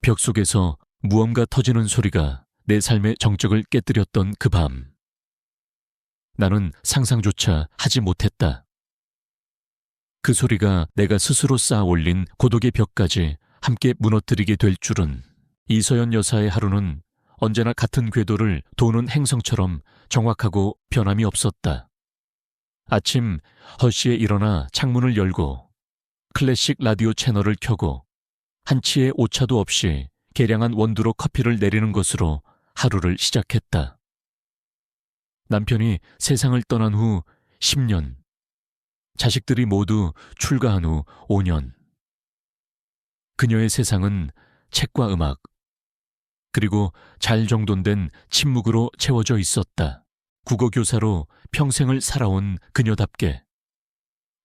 벽 속에서 무언가 터지는 소리가 내 삶의 정적을 깨뜨렸던 그 밤. 나는 상상조차 하지 못했다. 그 소리가 내가 스스로 쌓아 올린 고독의 벽까지 함께 무너뜨리게 될 줄은. 이서연 여사의 하루는 언제나 같은 궤도를 도는 행성처럼 정확하고 변함이 없었다. 아침 허시에 일어나 창문을 열고 클래식 라디오 채널을 켜고 한치의 오차도 없이 계량한 원두로 커피를 내리는 것으로 하루를 시작했다. 남편이 세상을 떠난 후 10년, 자식들이 모두 출가한 후 5년. 그녀의 세상은 책과 음악, 그리고 잘 정돈된 침묵으로 채워져 있었다. 국어교사로 평생을 살아온 그녀답게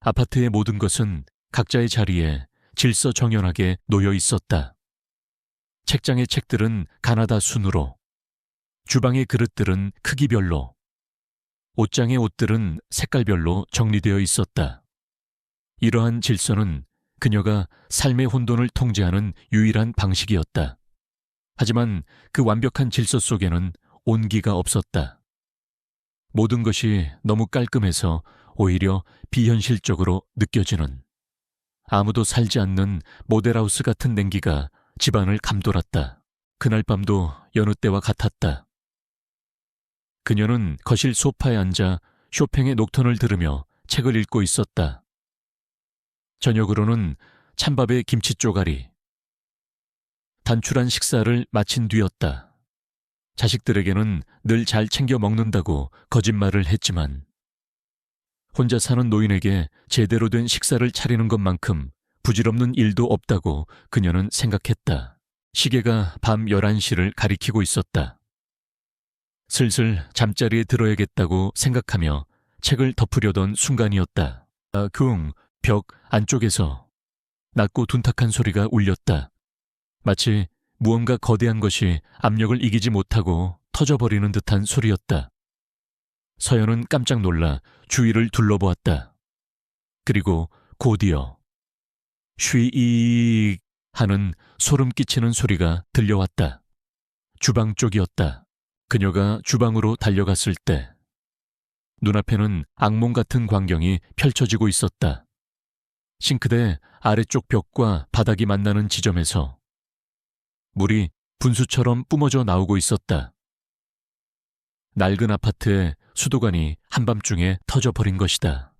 아파트의 모든 것은 각자의 자리에 질서정연하게 놓여 있었다. 책장의 책들은 가나다 순으로, 주방의 그릇들은 크기별로, 옷장의 옷들은 색깔별로 정리되어 있었다. 이러한 질서는 그녀가 삶의 혼돈을 통제하는 유일한 방식이었다. 하지만 그 완벽한 질서 속에는 온기가 없었다. 모든 것이 너무 깔끔해서 오히려 비현실적으로 느껴지는, 아무도 살지 않는 모델하우스 같은 냉기가 집안을 감돌았다. 그날 밤도 여느 때와 같았다. 그녀는 거실 소파에 앉아 쇼팽의 녹턴을 들으며 책을 읽고 있었다. 저녁으로는 찬밥에 김치 쪼가리. 단출한 식사를 마친 뒤였다. 자식들에게는 늘 잘 챙겨 먹는다고 거짓말을 했지만 혼자 사는 노인에게 제대로 된 식사를 차리는 것만큼 부질없는 일도 없다고 그녀는 생각했다. 시계가 밤 11시를 가리키고 있었다. 슬슬 잠자리에 들어야겠다고 생각하며 책을 덮으려던 순간이었다. 벽 안쪽에서 낮고 둔탁한 소리가 울렸다. 마치 무언가 거대한 것이 압력을 이기지 못하고 터져버리는 듯한 소리였다. 서연은 깜짝 놀라 주위를 둘러보았다. 그리고 곧이어 쉬익 하는 소름 끼치는 소리가 들려왔다. 주방 쪽이었다. 그녀가 주방으로 달려갔을 때 눈앞에는 악몽 같은 광경이 펼쳐지고 있었다. 싱크대 아래쪽 벽과 바닥이 만나는 지점에서 물이 분수처럼 뿜어져 나오고 있었다. 낡은 아파트의 수도관이 한밤중에 터져버린 것이다.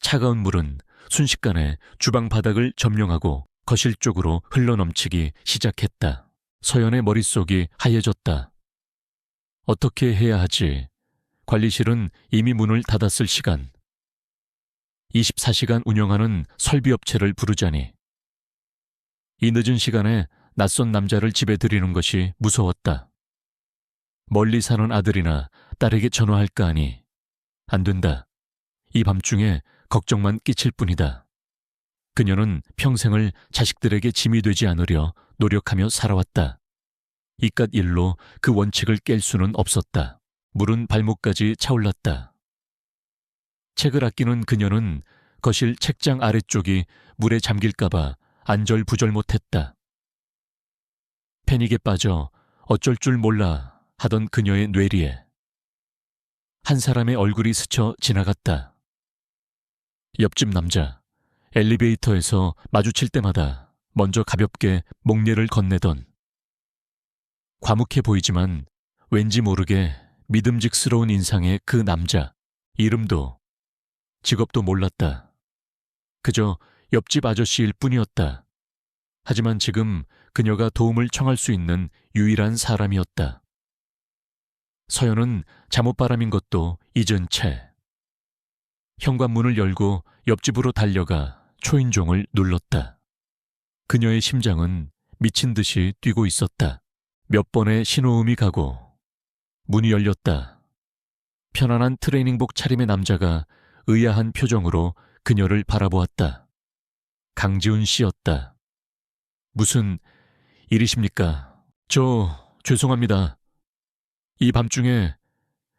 차가운 물은 순식간에 주방 바닥을 점령하고 거실 쪽으로 흘러넘치기 시작했다. 서연의 머릿속이 하얘졌다. 어떻게 해야 하지? 관리실은 이미 문을 닫았을 시간. 24시간 운영하는 설비업체를 부르자니. 이 늦은 시간에 낯선 남자를 집에 들이는 것이 무서웠다. 멀리 사는 아들이나 딸에게 전화할까 하니 안 된다. 이 밤중에 걱정만 끼칠 뿐이다. 그녀는 평생을 자식들에게 짐이 되지 않으려 노력하며 살아왔다. 이깟 일로 그 원칙을 깰 수는 없었다. 물은 발목까지 차올랐다. 책을 아끼는 그녀는 거실 책장 아래쪽이 물에 잠길까봐 안절부절 못했다. 패닉에 빠져 어쩔 줄 몰라 하던 그녀의 뇌리에 한 사람의 얼굴이 스쳐 지나갔다. 옆집 남자, 엘리베이터에서 마주칠 때마다 먼저 가볍게 목례를 건네던, 과묵해 보이지만 왠지 모르게 믿음직스러운 인상의 그 남자, 이름도 직업도 몰랐다. 그저 옆집 아저씨일 뿐이었다. 하지만 지금 그녀가 도움을 청할 수 있는 유일한 사람이었다. 서연은 잠옷바람인 것도 잊은 채 현관문을 열고 옆집으로 달려가 초인종을 눌렀다. 그녀의 심장은 미친 듯이 뛰고 있었다. 몇 번의 신호음이 가고 문이 열렸다. 편안한 트레이닝복 차림의 남자가 의아한 표정으로 그녀를 바라보았다. 강지훈 씨였다. 무슨 일이십니까? 죄송합니다. 이 밤중에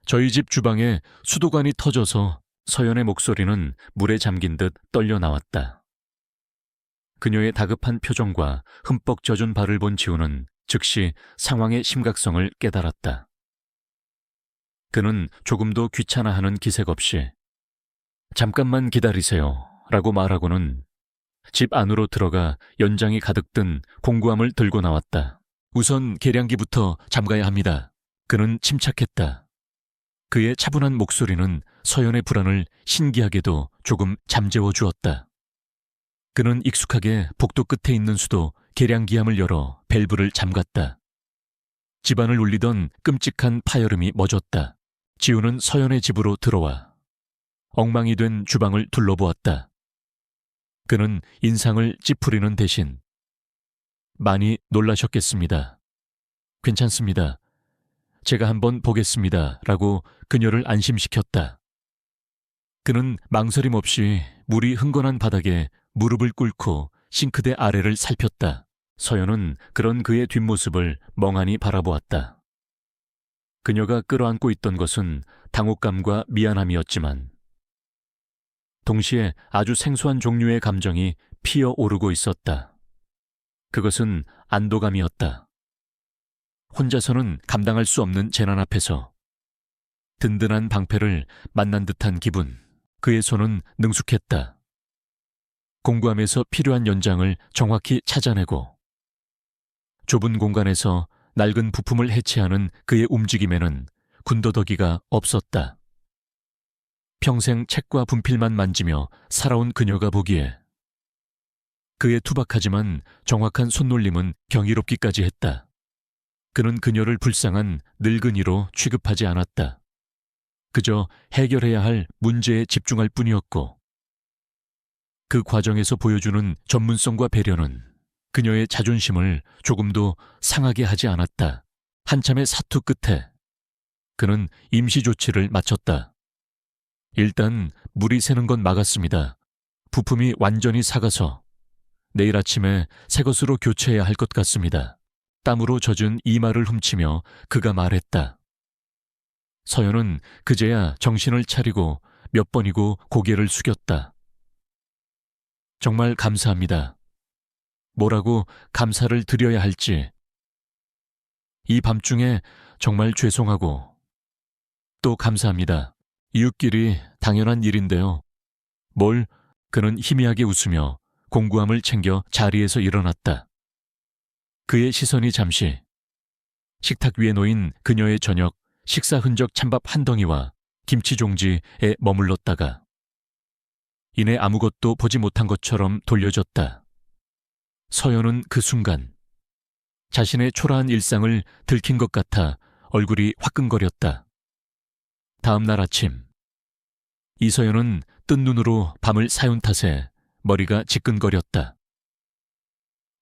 저희 집 주방에 수도관이 터져서. 서연의 목소리는 물에 잠긴 듯 떨려 나왔다. 그녀의 다급한 표정과 흠뻑 젖은 발을 본 지훈은 즉시 상황의 심각성을 깨달았다. 그는 조금도 귀찮아하는 기색 없이 잠깐만 기다리세요 라고 말하고는 집 안으로 들어가 연장이 가득 든 공구함을 들고 나왔다. 우선 계량기부터 잠가야 합니다. 그는 침착했다. 그의 차분한 목소리는 서연의 불안을 신기하게도 조금 잠재워 주었다. 그는 익숙하게 복도 끝에 있는 수도 계량기함을 열어 밸브를 잠갔다. 집안을 울리던 끔찍한 파열음이 멎었다. 지우는 서연의 집으로 들어와 엉망이 된 주방을 둘러보았다. 그는 인상을 찌푸리는 대신 많이 놀라셨겠습니다. 괜찮습니다. 제가 한번 보겠습니다. 라고 그녀를 안심시켰다. 그는 망설임 없이 물이 흥건한 바닥에 무릎을 꿇고 싱크대 아래를 살폈다. 서연은 그런 그의 뒷모습을 멍하니 바라보았다. 그녀가 끌어안고 있던 것은 당혹감과 미안함이었지만 동시에 아주 생소한 종류의 감정이 피어오르고 있었다. 그것은 안도감이었다. 혼자서는 감당할 수 없는 재난 앞에서 든든한 방패를 만난 듯한 기분. 그의 손은 능숙했다. 공구함에서 필요한 연장을 정확히 찾아내고 좁은 공간에서 낡은 부품을 해체하는 그의 움직임에는 군더더기가 없었다. 평생 책과 분필만 만지며 살아온 그녀가 보기에 그의 투박하지만 정확한 손놀림은 경이롭기까지 했다. 그는 그녀를 불쌍한 늙은이로 취급하지 않았다. 그저 해결해야 할 문제에 집중할 뿐이었고 그 과정에서 보여주는 전문성과 배려는 그녀의 자존심을 조금도 상하게 하지 않았다. 한참의 사투 끝에 그는 임시 조치를 마쳤다. 일단 물이 새는 건 막았습니다. 부품이 완전히 삭아서 내일 아침에 새 것으로 교체해야 할 것 같습니다. 땀으로 젖은 이마를 훔치며 그가 말했다. 서연은 그제야 정신을 차리고 몇 번이고 고개를 숙였다. 정말 감사합니다. 뭐라고 감사를 드려야 할지. 이 밤중에 정말 죄송하고 또 감사합니다. 이웃끼리 당연한 일인데요. 뭘? 그는 희미하게 웃으며 공구함을 챙겨 자리에서 일어났다. 그의 시선이 잠시 식탁 위에 놓인 그녀의 저녁 식사 흔적 찬밥 한 덩이와 김치 종지에 머물렀다가 이내 아무것도 보지 못한 것처럼 돌려졌다. 서연은 그 순간 자신의 초라한 일상을 들킨 것 같아 얼굴이 화끈거렸다. 다음 날 아침 이서연은 뜬 눈으로 밤을 사윤 탓에 머리가 지끈거렸다.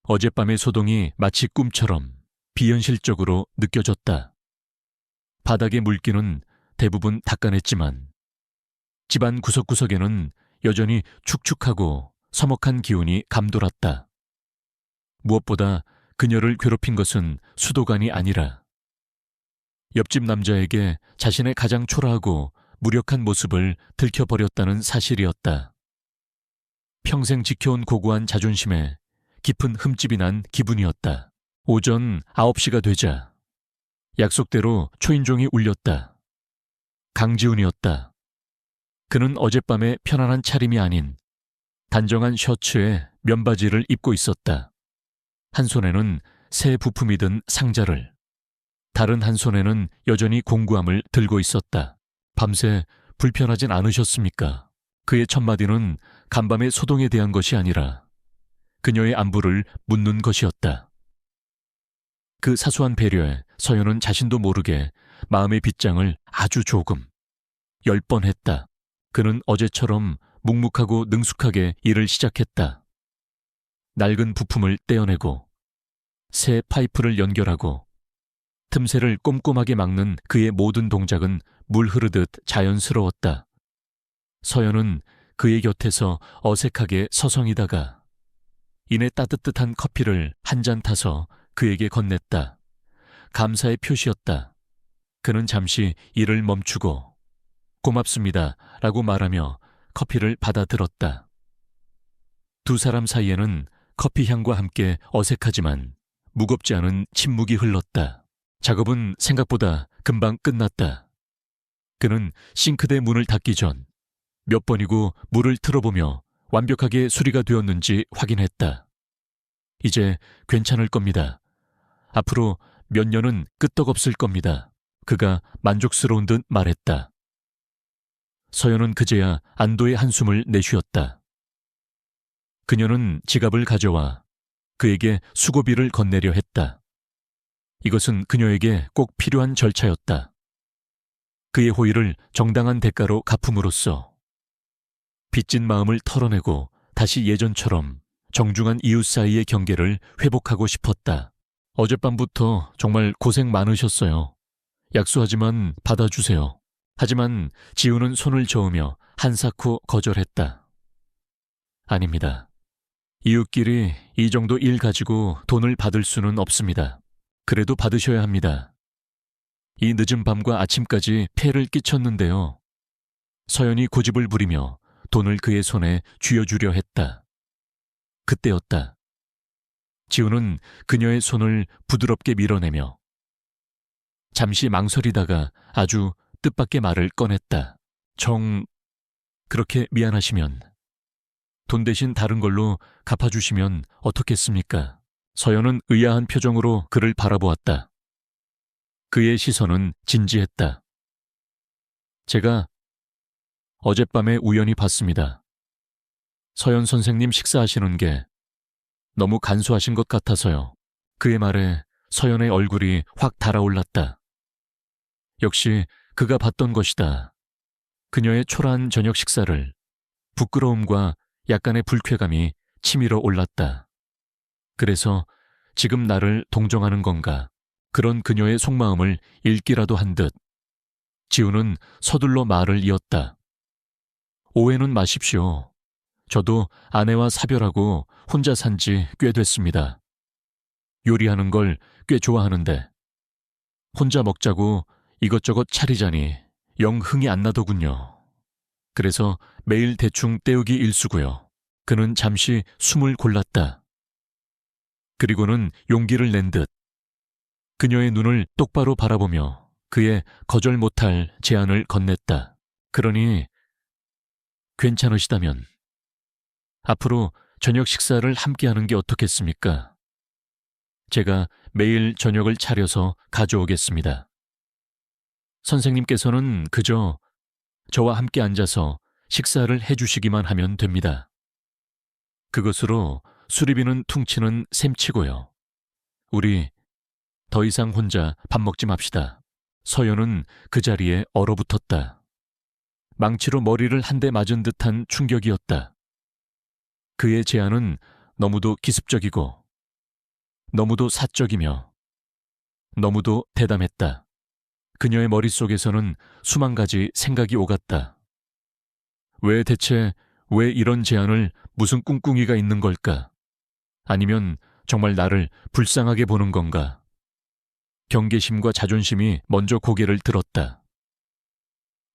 어젯밤의 소동이 마치 꿈처럼 비현실적으로 느껴졌다. 바닥의 물기는 대부분 닦아냈지만 집안 구석구석에는 여전히 축축하고 서먹한 기운이 감돌았다. 무엇보다 그녀를 괴롭힌 것은 수도관이 아니라 옆집 남자에게 자신의 가장 초라하고 무력한 모습을 들켜버렸다는 사실이었다. 평생 지켜온 고고한 자존심에 깊은 흠집이 난 기분이었다. 오전 9시가 되자 약속대로 초인종이 울렸다. 강지훈이었다. 그는 어젯밤의 편안한 차림이 아닌 단정한 셔츠에 면바지를 입고 있었다. 한 손에는 새 부품이 든 상자를, 다른 한 손에는 여전히 공구함을 들고 있었다. 밤새 불편하진 않으셨습니까? 그의 첫마디는 간밤의 소동에 대한 것이 아니라 그녀의 안부를 묻는 것이었다. 그 사소한 배려에 서연은 자신도 모르게 마음의 빗장을 아주 조금 10번 했다. 그는 어제처럼 묵묵하고 능숙하게 일을 시작했다. 낡은 부품을 떼어내고 새 파이프를 연결하고 틈새를 꼼꼼하게 막는 그의 모든 동작은 물 흐르듯 자연스러웠다. 서연은 그의 곁에서 어색하게 서성이다가 이내 따뜻한 커피를 한 잔 타서 그에게 건넸다. 감사의 표시였다. 그는 잠시 일을 멈추고 고맙습니다 라고 말하며 커피를 받아들었다. 두 사람 사이에는 커피 향과 함께 어색하지만 무겁지 않은 침묵이 흘렀다. 작업은 생각보다 금방 끝났다. 그는 싱크대 문을 닫기 전 몇 번이고 물을 틀어보며 완벽하게 수리가 되었는지 확인했다. 이제 괜찮을 겁니다. 앞으로 몇 년은 끄떡없을 겁니다. 그가 만족스러운 듯 말했다. 서연은 그제야 안도의 한숨을 내쉬었다. 그녀는 지갑을 가져와 그에게 수고비를 건네려 했다. 이것은 그녀에게 꼭 필요한 절차였다. 그의 호의를 정당한 대가로 갚음으로써 빚진 마음을 털어내고 다시 예전처럼 정중한 이웃 사이의 경계를 회복하고 싶었다. 어젯밤부터 정말 고생 많으셨어요. 약수하지만 받아주세요. 하지만 지우는 손을 저으며 한사코 거절했다. 아닙니다. 이웃끼리 이 정도 일 가지고 돈을 받을 수는 없습니다. 그래도 받으셔야 합니다. 이 늦은 밤과 아침까지 폐를 끼쳤는데요. 서연이 고집을 부리며 돈을 그의 손에 쥐어주려 했다. 그때였다. 지우는 그녀의 손을 부드럽게 밀어내며 잠시 망설이다가 아주 뜻밖의 말을 꺼냈다. 그렇게 미안하시면 돈 대신 다른 걸로 갚아주시면 어떻겠습니까? 서연은 의아한 표정으로 그를 바라보았다. 그의 시선은 진지했다. 제가 어젯밤에 우연히 봤습니다. 서연 선생님 식사하시는 게 너무 간소하신 것 같아서요. 그의 말에 서연의 얼굴이 확 달아올랐다. 역시 그가 봤던 것이다. 그녀의 초라한 저녁 식사를 부끄러움과 약간의 불쾌감이 치밀어 올랐다. 그래서 지금 나를 동정하는 건가? 그런 그녀의 속마음을 읽기라도 한 듯 지우는 서둘러 말을 이었다. 오해는 마십시오. 저도 아내와 사별하고 혼자 산 지 꽤 됐습니다. 요리하는 걸 꽤 좋아하는데 혼자 먹자고 이것저것 차리자니 영 흥이 안 나더군요. 그래서 매일 대충 때우기 일쑤고요. 그는 잠시 숨을 골랐다. 그리고는 용기를 낸 듯 그녀의 눈을 똑바로 바라보며 그의 거절 못할 제안을 건넸다. 그러니 괜찮으시다면 앞으로 저녁 식사를 함께하는 게 어떻겠습니까? 제가 매일 저녁을 차려서 가져오겠습니다. 선생님께서는 그저 저와 함께 앉아서 식사를 해주시기만 하면 됩니다. 그것으로 수리비는 퉁치는 셈치고요. 우리 더 이상 혼자 밥 먹지 맙시다. 서연은 그 자리에 얼어붙었다. 망치로 머리를 한 대 맞은 듯한 충격이었다. 그의 제안은 너무도 기습적이고 너무도 사적이며 너무도 대담했다. 그녀의 머릿속에서는 수만 가지 생각이 오갔다. 왜 이런 제안을 무슨 꿍꿍이가 있는 걸까? 아니면 정말 나를 불쌍하게 보는 건가? 경계심과 자존심이 먼저 고개를 들었다.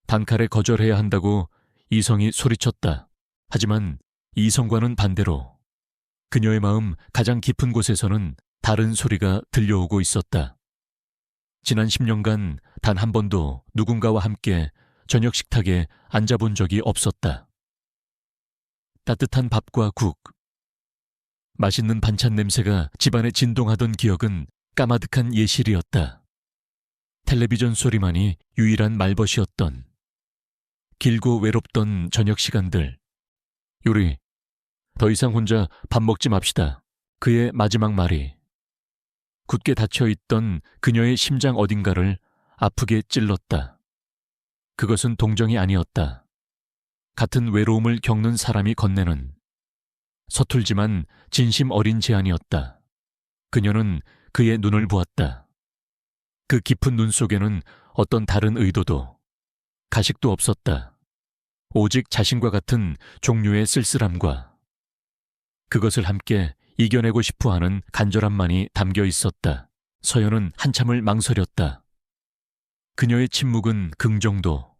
단칼에 거절해야 한다고 이성이 소리쳤다. 하지만 이성과는 반대로 그녀의 마음 가장 깊은 곳에서는 다른 소리가 들려오고 있었다. 지난 10년간 단 한 번도 누군가와 함께 저녁 식탁에 앉아본 적이 없었다. 따뜻한 밥과 국, 맛있는 반찬 냄새가 집안에 진동하던 기억은 까마득한 예실이었다. 텔레비전 소리만이 유일한 말벗이었던 길고 외롭던 저녁 시간들. 요리, 더 이상 혼자 밥 먹지 맙시다. 그의 마지막 말이 굳게 닫혀있던 그녀의 심장 어딘가를 아프게 찔렀다. 그것은 동정이 아니었다. 같은 외로움을 겪는 사람이 건네는 서툴지만 진심 어린 제안이었다. 그녀는 그의 눈을 보았다. 그 깊은 눈 속에는 어떤 다른 의도도 가식도 없었다. 오직 자신과 같은 종류의 쓸쓸함과 그것을 함께 이겨내고 싶어하는 간절함만이 담겨 있었다. 서연은 한참을 망설였다. 그녀의 침묵은 긍정도,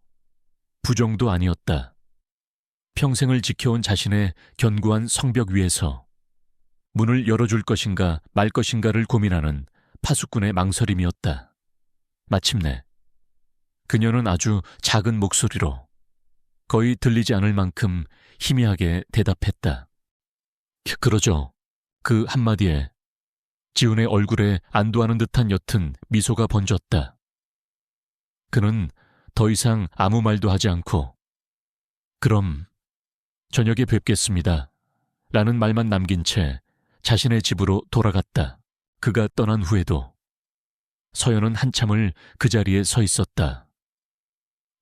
부정도 아니었다. 평생을 지켜온 자신의 견고한 성벽 위에서 문을 열어줄 것인가 말 것인가를 고민하는 파수꾼의 망설임이었다. 마침내 그녀는 아주 작은 목소리로 거의 들리지 않을 만큼 희미하게 대답했다. 그러죠. 그 한마디에 지훈의 얼굴에 안도하는 듯한 옅은 미소가 번졌다. 그는 더 이상 아무 말도 하지 않고 그럼 저녁에 뵙겠습니다. 라는 말만 남긴 채 자신의 집으로 돌아갔다. 그가 떠난 후에도 서연은 한참을 그 자리에 서 있었다.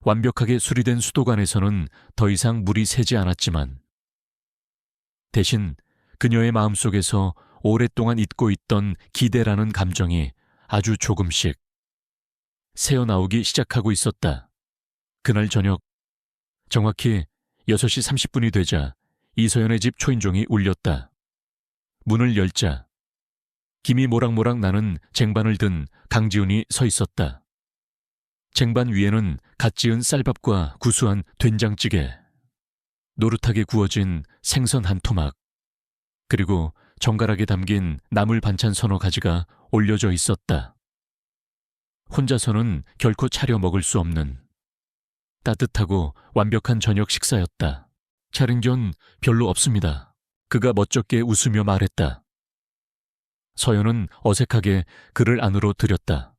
완벽하게 수리된 수도관에서는 더 이상 물이 새지 않았지만 대신 그녀의 마음속에서 오랫동안 잊고 있던 기대라는 감정이 아주 조금씩 새어나오기 시작하고 있었다. 그날 저녁 정확히 6시 30분이 되자 이서연의 집 초인종이 울렸다. 문을 열자 김이 모락모락 나는 쟁반을 든 강지훈이 서 있었다. 쟁반 위에는 갓 지은 쌀밥과 구수한 된장찌개, 노릇하게 구워진 생선 한 토막, 그리고 정갈하게 담긴 나물 반찬 서너 가지가 올려져 있었다. 혼자서는 결코 차려 먹을 수 없는 따뜻하고 완벽한 저녁 식사였다. 차린 건 별로 없습니다. 그가 멋쩍게 웃으며 말했다. 서연은 어색하게 그를 안으로 들였다.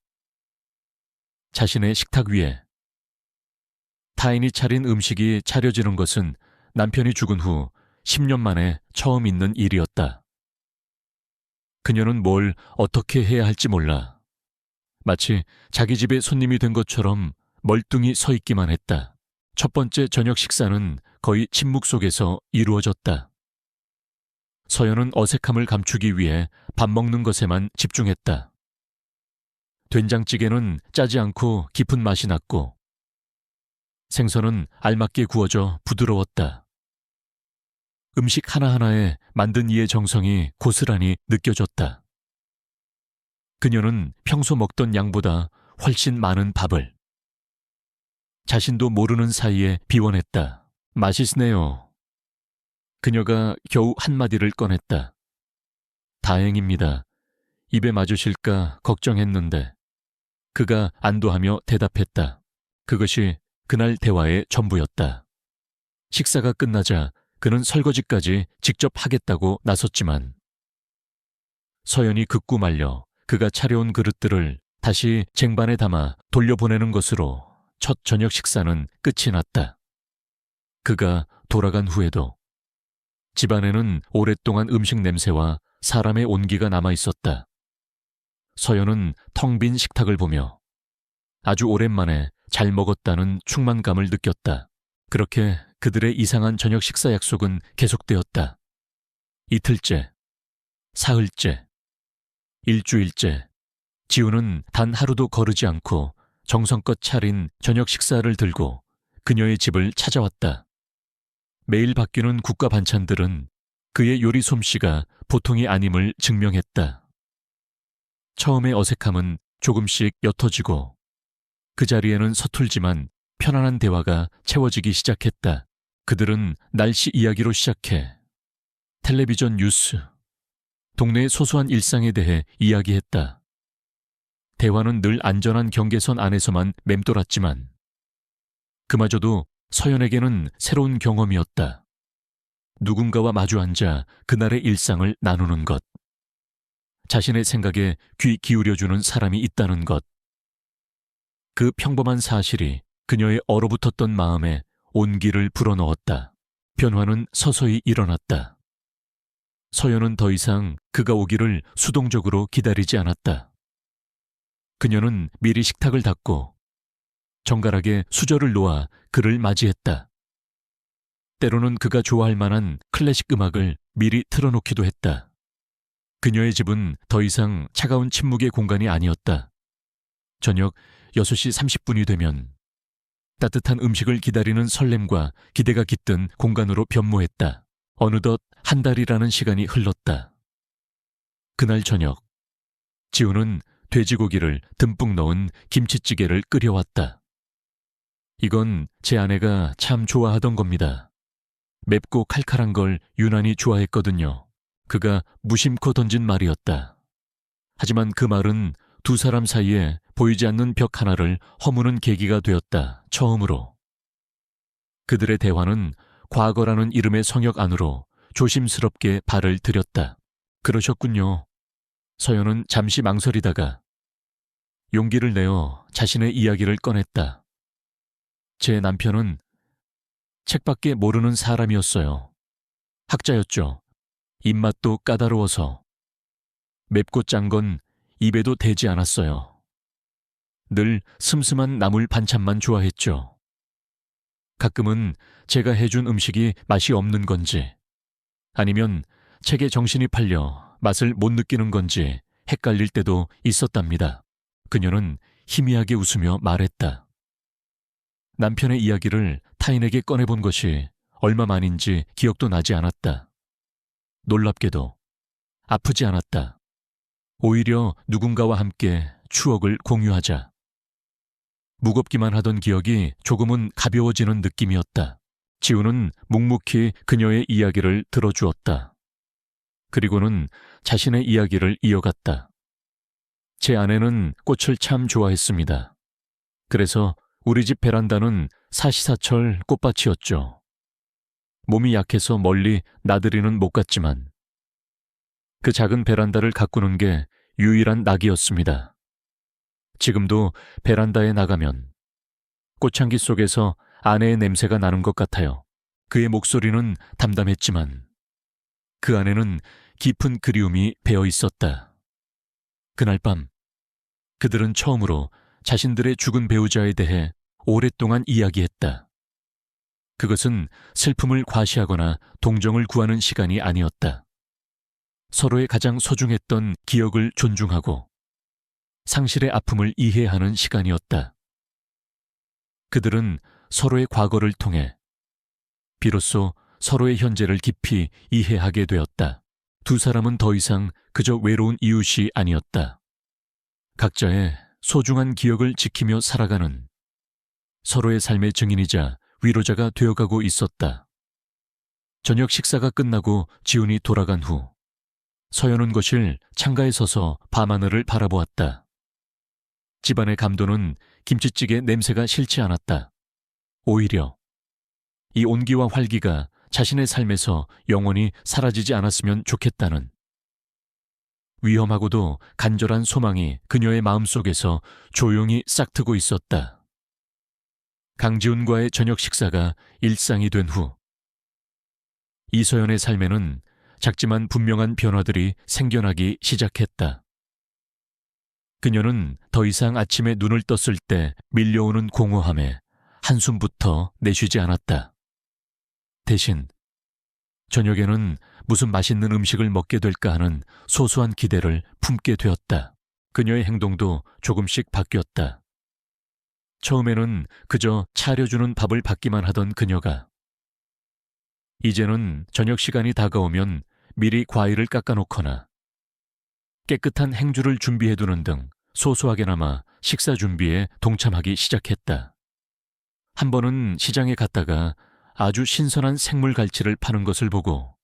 자신의 식탁 위에 타인이 차린 음식이 차려지는 것은 남편이 죽은 후 10년 만에 처음 있는 일이었다. 그녀는 뭘 어떻게 해야 할지 몰라. 마치 자기 집에 손님이 된 것처럼 멀뚱히 서 있기만 했다. 첫 번째 저녁 식사는 거의 침묵 속에서 이루어졌다. 서연은 어색함을 감추기 위해 밥 먹는 것에만 집중했다. 된장찌개는 짜지 않고 깊은 맛이 났고 생선은 알맞게 구워져 부드러웠다. 음식 하나하나에 만든 이의 정성이 고스란히 느껴졌다. 그녀는 평소 먹던 양보다 훨씬 많은 밥을 자신도 모르는 사이에 비워냈다. 맛있네요. 그녀가 겨우 한마디를 꺼냈다. 다행입니다. 입에 맞으실까 걱정했는데. 그가 안도하며 대답했다. 그것이 그날 대화의 전부였다. 식사가 끝나자 그는 설거지까지 직접 하겠다고 나섰지만 서연이 극구 말려 그가 차려온 그릇들을 다시 쟁반에 담아 돌려보내는 것으로 첫 저녁 식사는 끝이 났다. 그가 돌아간 후에도 집안에는 오랫동안 음식 냄새와 사람의 온기가 남아 있었다. 서연은 텅 빈 식탁을 보며 아주 오랜만에 잘 먹었다는 충만감을 느꼈다. 그렇게 그들의 이상한 저녁 식사 약속은 계속되었다. 이틀째, 사흘째, 일주일째, 지우는 단 하루도 거르지 않고 정성껏 차린 저녁 식사를 들고 그녀의 집을 찾아왔다. 매일 바뀌는 국과 반찬들은 그의 요리 솜씨가 보통이 아님을 증명했다. 처음의 어색함은 조금씩 옅어지고 그 자리에는 서툴지만 편안한 대화가 채워지기 시작했다. 그들은 날씨 이야기로 시작해 텔레비전 뉴스, 동네의 소소한 일상에 대해 이야기했다. 대화는 늘 안전한 경계선 안에서만 맴돌았지만 그마저도 서연에게는 새로운 경험이었다. 누군가와 마주 앉아 그날의 일상을 나누는 것. 자신의 생각에 귀 기울여주는 사람이 있다는 것. 그 평범한 사실이 그녀의 얼어붙었던 마음에 온기를 불어넣었다. 변화는 서서히 일어났다. 서연은 더 이상 그가 오기를 수동적으로 기다리지 않았다. 그녀는 미리 식탁을 닫고 정갈하게 수저를 놓아 그를 맞이했다. 때로는 그가 좋아할 만한 클래식 음악을 미리 틀어놓기도 했다. 그녀의 집은 더 이상 차가운 침묵의 공간이 아니었다. 저녁 6시 30분이 되면 따뜻한 음식을 기다리는 설렘과 기대가 깃든 공간으로 변모했다. 어느덧 한 달이라는 시간이 흘렀다. 그날 저녁, 지우는 돼지고기를 듬뿍 넣은 김치찌개를 끓여왔다. 이건 제 아내가 참 좋아하던 겁니다. 맵고 칼칼한 걸 유난히 좋아했거든요. 그가 무심코 던진 말이었다. 하지만 그 말은 두 사람 사이에 보이지 않는 벽 하나를 허무는 계기가 되었다. 처음으로. 그들의 대화는 과거라는 이름의 성역 안으로 조심스럽게 발을 들였다. 그러셨군요. 서연은 잠시 망설이다가 용기를 내어 자신의 이야기를 꺼냈다. 제 남편은 책밖에 모르는 사람이었어요. 학자였죠. 입맛도 까다로워서. 맵고 짠 건 입에도 대지 않았어요. 늘 슴슴한 나물 반찬만 좋아했죠. 가끔은 제가 해준 음식이 맛이 없는 건지, 아니면 책에 정신이 팔려 맛을 못 느끼는 건지 헷갈릴 때도 있었답니다. 그녀는 희미하게 웃으며 말했다. 남편의 이야기를 타인에게 꺼내본 것이 얼마 만인지 기억도 나지 않았다. 놀랍게도 아프지 않았다. 오히려 누군가와 함께 추억을 공유하자. 무겁기만 하던 기억이 조금은 가벼워지는 느낌이었다. 지우는 묵묵히 그녀의 이야기를 들어주었다. 그리고는 자신의 이야기를 이어갔다. 제 아내는 꽃을 참 좋아했습니다. 그래서 우리 집 베란다는 사시사철 꽃밭이었죠. 몸이 약해서 멀리 나들이는 못 갔지만 그 작은 베란다를 가꾸는 게 유일한 낙이었습니다. 지금도 베란다에 나가면 꽃향기 속에서 아내의 냄새가 나는 것 같아요. 그의 목소리는 담담했지만 그 안에는 깊은 그리움이 배어 있었다. 그날 밤 그들은 처음으로 자신들의 죽은 배우자에 대해 오랫동안 이야기했다. 그것은 슬픔을 과시하거나 동정을 구하는 시간이 아니었다. 서로의 가장 소중했던 기억을 존중하고 상실의 아픔을 이해하는 시간이었다. 그들은 서로의 과거를 통해 비로소 서로의 현재를 깊이 이해하게 되었다. 두 사람은 더 이상 그저 외로운 이웃이 아니었다. 각자의 소중한 기억을 지키며 살아가는 서로의 삶의 증인이자 위로자가 되어가고 있었다. 저녁 식사가 끝나고 지훈이 돌아간 후 서연은 거실 창가에 서서 밤하늘을 바라보았다. 집안의 감도는 김치찌개 냄새가 싫지 않았다. 오히려 이 온기와 활기가 자신의 삶에서 영원히 사라지지 않았으면 좋겠다는 위험하고도 간절한 소망이 그녀의 마음속에서 조용히 싹트고 있었다. 강지훈과의 저녁 식사가 일상이 된 후 이서연의 삶에는 작지만 분명한 변화들이 생겨나기 시작했다. 그녀는 더 이상 아침에 눈을 떴을 때 밀려오는 공허함에 한숨부터 내쉬지 않았다. 대신 저녁에는 무슨 맛있는 음식을 먹게 될까 하는 소소한 기대를 품게 되었다. 그녀의 행동도 조금씩 바뀌었다. 처음에는 그저 차려주는 밥을 받기만 하던 그녀가 이제는 저녁 시간이 다가오면 미리 과일을 깎아놓거나 깨끗한 행주를 준비해두는 등 소소하게나마 식사 준비에 동참하기 시작했다. 한 번은 시장에 갔다가 아주 신선한 생물 갈치를 파는 것을 보고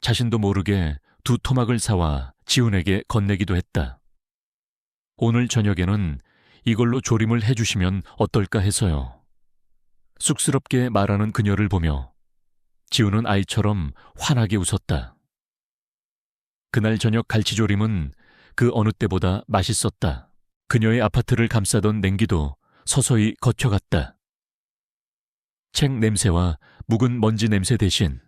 자신도 모르게 2토막을 사와 지훈에게 건네기도 했다. 오늘 저녁에는 이걸로 조림을 해주시면 어떨까 해서요. 쑥스럽게 말하는 그녀를 보며 지훈은 아이처럼 환하게 웃었다. 그날 저녁 갈치조림은 그 어느 때보다 맛있었다. 그녀의 아파트를 감싸던 냉기도 서서히 거쳐갔다. 책 냄새와 묵은 먼지 냄새 대신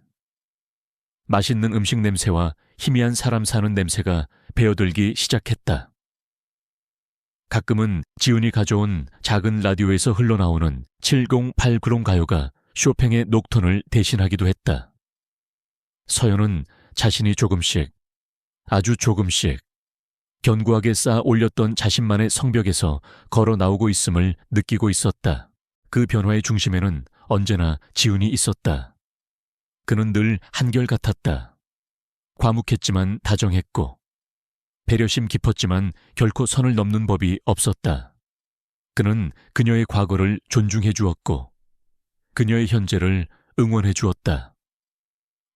맛있는 음식 냄새와 희미한 사람 사는 냄새가 배어들기 시작했다. 가끔은 지훈이 가져온 작은 라디오에서 흘러나오는 7080 가요가 쇼팽의 녹톤을 대신하기도 했다. 서연은 자신이 조금씩, 아주 조금씩 견고하게 쌓아 올렸던 자신만의 성벽에서 걸어 나오고 있음을 느끼고 있었다. 그 변화의 중심에는 언제나 지훈이 있었다. 그는 늘 한결같았다. 과묵했지만 다정했고 배려심 깊었지만 결코 선을 넘는 법이 없었다. 그는 그녀의 과거를 존중해 주었고 그녀의 현재를 응원해 주었다.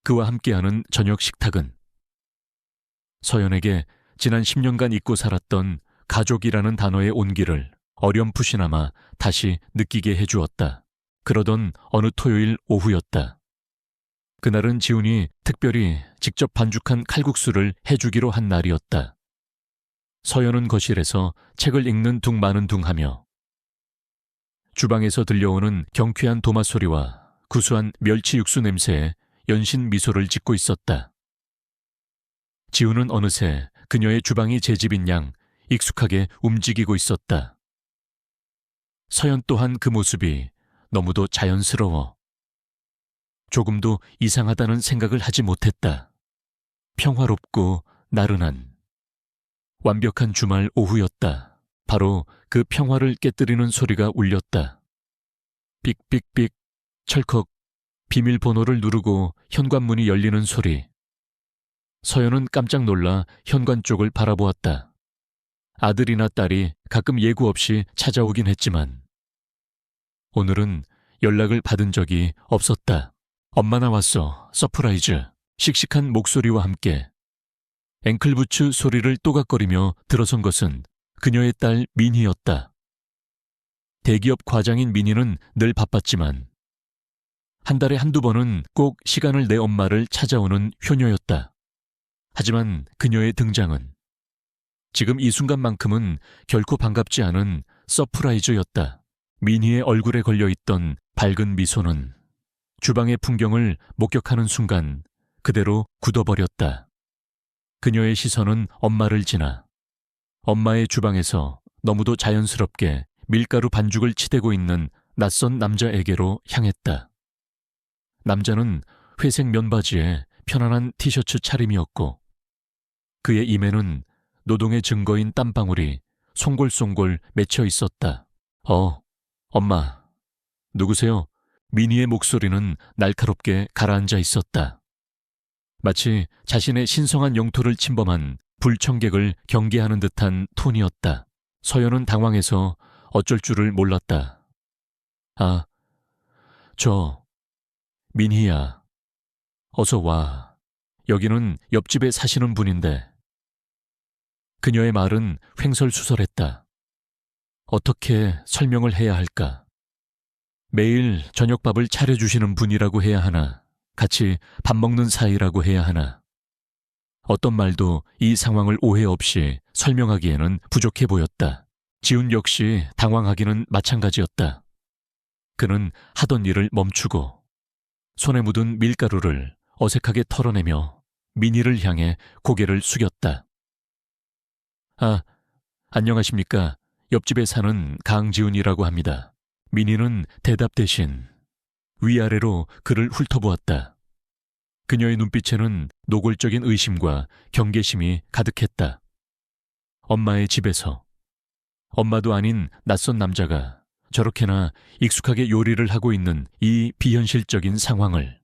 그와 함께하는 저녁 식탁은 서연에게 지난 10년간 잊고 살았던 가족이라는 단어의 온기를 어렴풋이나마 다시 느끼게 해주었다. 그러던 어느 토요일 오후였다. 그날은 지훈이 특별히 직접 반죽한 칼국수를 해주기로 한 날이었다. 서연은 거실에서 책을 읽는 둥 마는 둥 하며 주방에서 들려오는 경쾌한 도마 소리와 구수한 멸치 육수 냄새에 연신 미소를 짓고 있었다. 지훈은 어느새 그녀의 주방이 제 집인 양 익숙하게 움직이고 있었다. 서연 또한 그 모습이 너무도 자연스러워 조금도 이상하다는 생각을 하지 못했다. 평화롭고 나른한 완벽한 주말 오후였다. 바로 그 평화를 깨뜨리는 소리가 울렸다. 삑삑삑 철컥 비밀번호를 누르고 현관문이 열리는 소리. 서연은 깜짝 놀라 현관 쪽을 바라보았다. 아들이나 딸이 가끔 예고 없이 찾아오긴 했지만 오늘은 연락을 받은 적이 없었다. 엄마 나왔어. 서프라이즈. 씩씩한 목소리와 함께 앵클부츠 소리를 또각거리며 들어선 것은 그녀의 딸 민희였다. 대기업 과장인 민희는 늘 바빴지만 한 달에 한두 번은 꼭 시간을 내 엄마를 찾아오는 효녀였다. 하지만 그녀의 등장은 지금 이 순간만큼은 결코 반갑지 않은 서프라이즈였다. 민희의 얼굴에 걸려있던 밝은 미소는 주방의 풍경을 목격하는 순간 그대로 굳어버렸다. 그녀의 시선은 엄마를 지나 엄마의 주방에서 너무도 자연스럽게 밀가루 반죽을 치대고 있는 낯선 남자에게로 향했다. 남자는 회색 면바지에 편안한 티셔츠 차림이었고 그의 입에는 노동의 증거인 땀방울이 송골송골 맺혀 있었다. 엄마. 누구세요? 민희의 목소리는 날카롭게 가라앉아 있었다. 마치 자신의 신성한 영토를 침범한 불청객을 경계하는 듯한 톤이었다. 서연은 당황해서 어쩔 줄을 몰랐다. 민희야. 어서 와. 여기는 옆집에 사시는 분인데. 그녀의 말은 횡설수설했다. 어떻게 설명을 해야 할까? 매일 저녁밥을 차려주시는 분이라고 해야 하나? 같이 밥 먹는 사이라고 해야 하나? 어떤 말도 이 상황을 오해 없이 설명하기에는 부족해 보였다. 지훈 역시 당황하기는 마찬가지였다. 그는 하던 일을 멈추고 손에 묻은 밀가루를 어색하게 털어내며 민희를 향해 고개를 숙였다. 안녕하십니까. 옆집에 사는 강지훈이라고 합니다. 민희는 대답 대신 위아래로 그를 훑어보았다. 그녀의 눈빛에는 노골적인 의심과 경계심이 가득했다. 엄마의 집에서 엄마도 아닌 낯선 남자가 저렇게나 익숙하게 요리를 하고 있는 이 비현실적인 상황을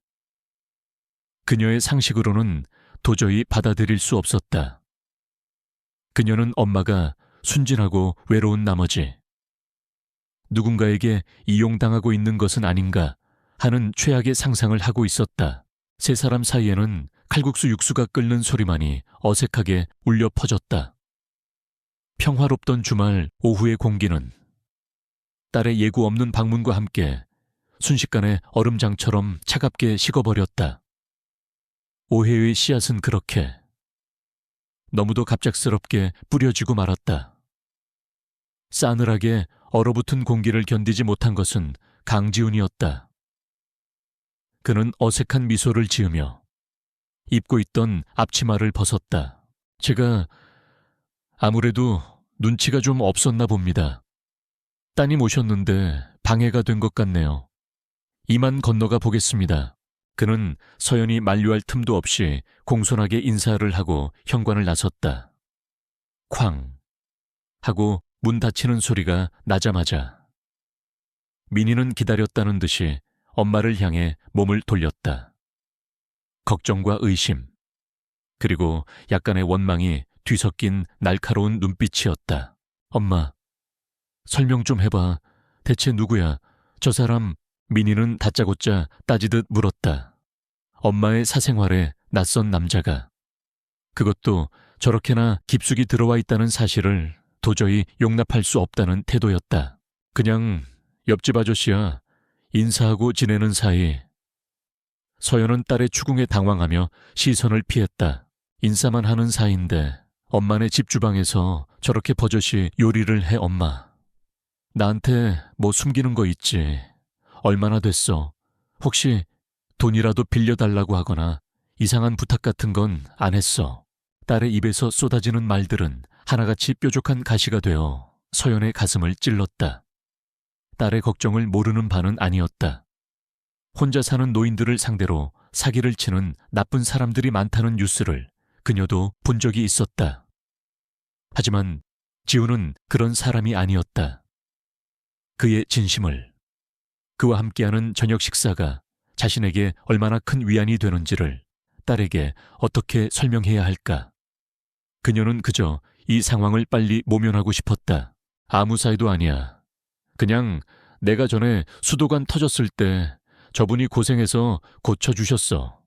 그녀의 상식으로는 도저히 받아들일 수 없었다. 그녀는 엄마가 순진하고 외로운 나머지 누군가에게 이용당하고 있는 것은 아닌가 하는 최악의 상상을 하고 있었다. 세 사람 사이에는 칼국수 육수가 끓는 소리만이 어색하게 울려 퍼졌다. 평화롭던 주말 오후의 공기는 딸의 예고 없는 방문과 함께 순식간에 얼음장처럼 차갑게 식어버렸다. 오해의 씨앗은 그렇게 너무도 갑작스럽게 뿌려지고 말았다. 싸늘하게 얼어붙은 공기를 견디지 못한 것은 강지훈이었다. 그는 어색한 미소를 지으며 입고 있던 앞치마를 벗었다. 제가 아무래도 눈치가 좀 없었나 봅니다. 따님 오셨는데 방해가 된 것 같네요. 이만 건너가 보겠습니다. 그는 서연이 만류할 틈도 없이 공손하게 인사를 하고 현관을 나섰다. 쾅 하고 문 닫히는 소리가 나자마자 민희는 기다렸다는 듯이 엄마를 향해 몸을 돌렸다. 걱정과 의심, 그리고 약간의 원망이 뒤섞인 날카로운 눈빛이었다. 엄마, 설명 좀 해봐. 대체 누구야? 저 사람. 민희는 다짜고짜 따지듯 물었다. 엄마의 사생활에 낯선 남자가, 그것도 저렇게나 깊숙이 들어와 있다는 사실을 도저히 용납할 수 없다는 태도였다. 그냥 옆집 아저씨야, 인사하고 지내는 사이. 서연은 딸의 추궁에 당황하며 시선을 피했다. 인사만 하는 사이인데 엄마네 집 주방에서 저렇게 버젓이 요리를 해. 엄마. 나한테 뭐 숨기는 거 있지. 얼마나 됐어. 혹시 돈이라도 빌려달라고 하거나 이상한 부탁 같은 건 안 했어. 딸의 입에서 쏟아지는 말들은 하나같이 뾰족한 가시가 되어 서연의 가슴을 찔렀다. 딸의 걱정을 모르는 바는 아니었다. 혼자 사는 노인들을 상대로 사기를 치는 나쁜 사람들이 많다는 뉴스를 그녀도 본 적이 있었다. 하지만 지우는 그런 사람이 아니었다. 그의 진심을, 그와 함께하는 저녁 식사가 자신에게 얼마나 큰 위안이 되는지를 딸에게 어떻게 설명해야 할까? 그녀는 그저 이 상황을 빨리 모면하고 싶었다. 아무 사이도 아니야. 그냥 내가 전에 수도관 터졌을 때 저분이 고생해서 고쳐주셨어.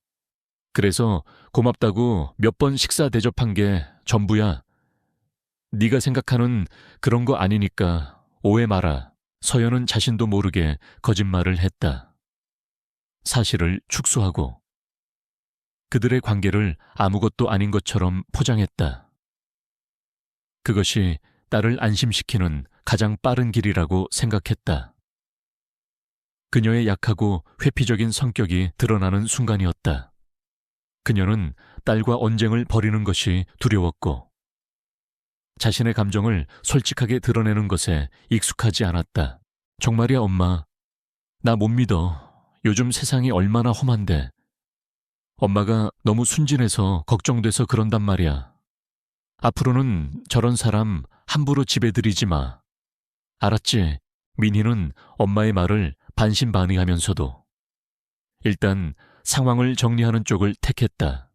그래서 고맙다고 몇 번 식사 대접한 게 전부야. 네가 생각하는 그런 거 아니니까 오해 마라. 서연은 자신도 모르게 거짓말을 했다. 사실을 축소하고 그들의 관계를 아무것도 아닌 것처럼 포장했다. 그것이 딸을 안심시키는 가장 빠른 길이라고 생각했다. 그녀의 약하고 회피적인 성격이 드러나는 순간이었다. 그녀는 딸과 언쟁을 벌이는 것이 두려웠고 자신의 감정을 솔직하게 드러내는 것에 익숙하지 않았다. 정말이야, 엄마. 나 못 믿어. 요즘 세상이 얼마나 험한데. 엄마가 너무 순진해서 걱정돼서 그런단 말이야. 앞으로는 저런 사람 함부로 집에 들이지 마. 알았지? 민희는 엄마의 말을 반신반의하면서도 일단 상황을 정리하는 쪽을 택했다.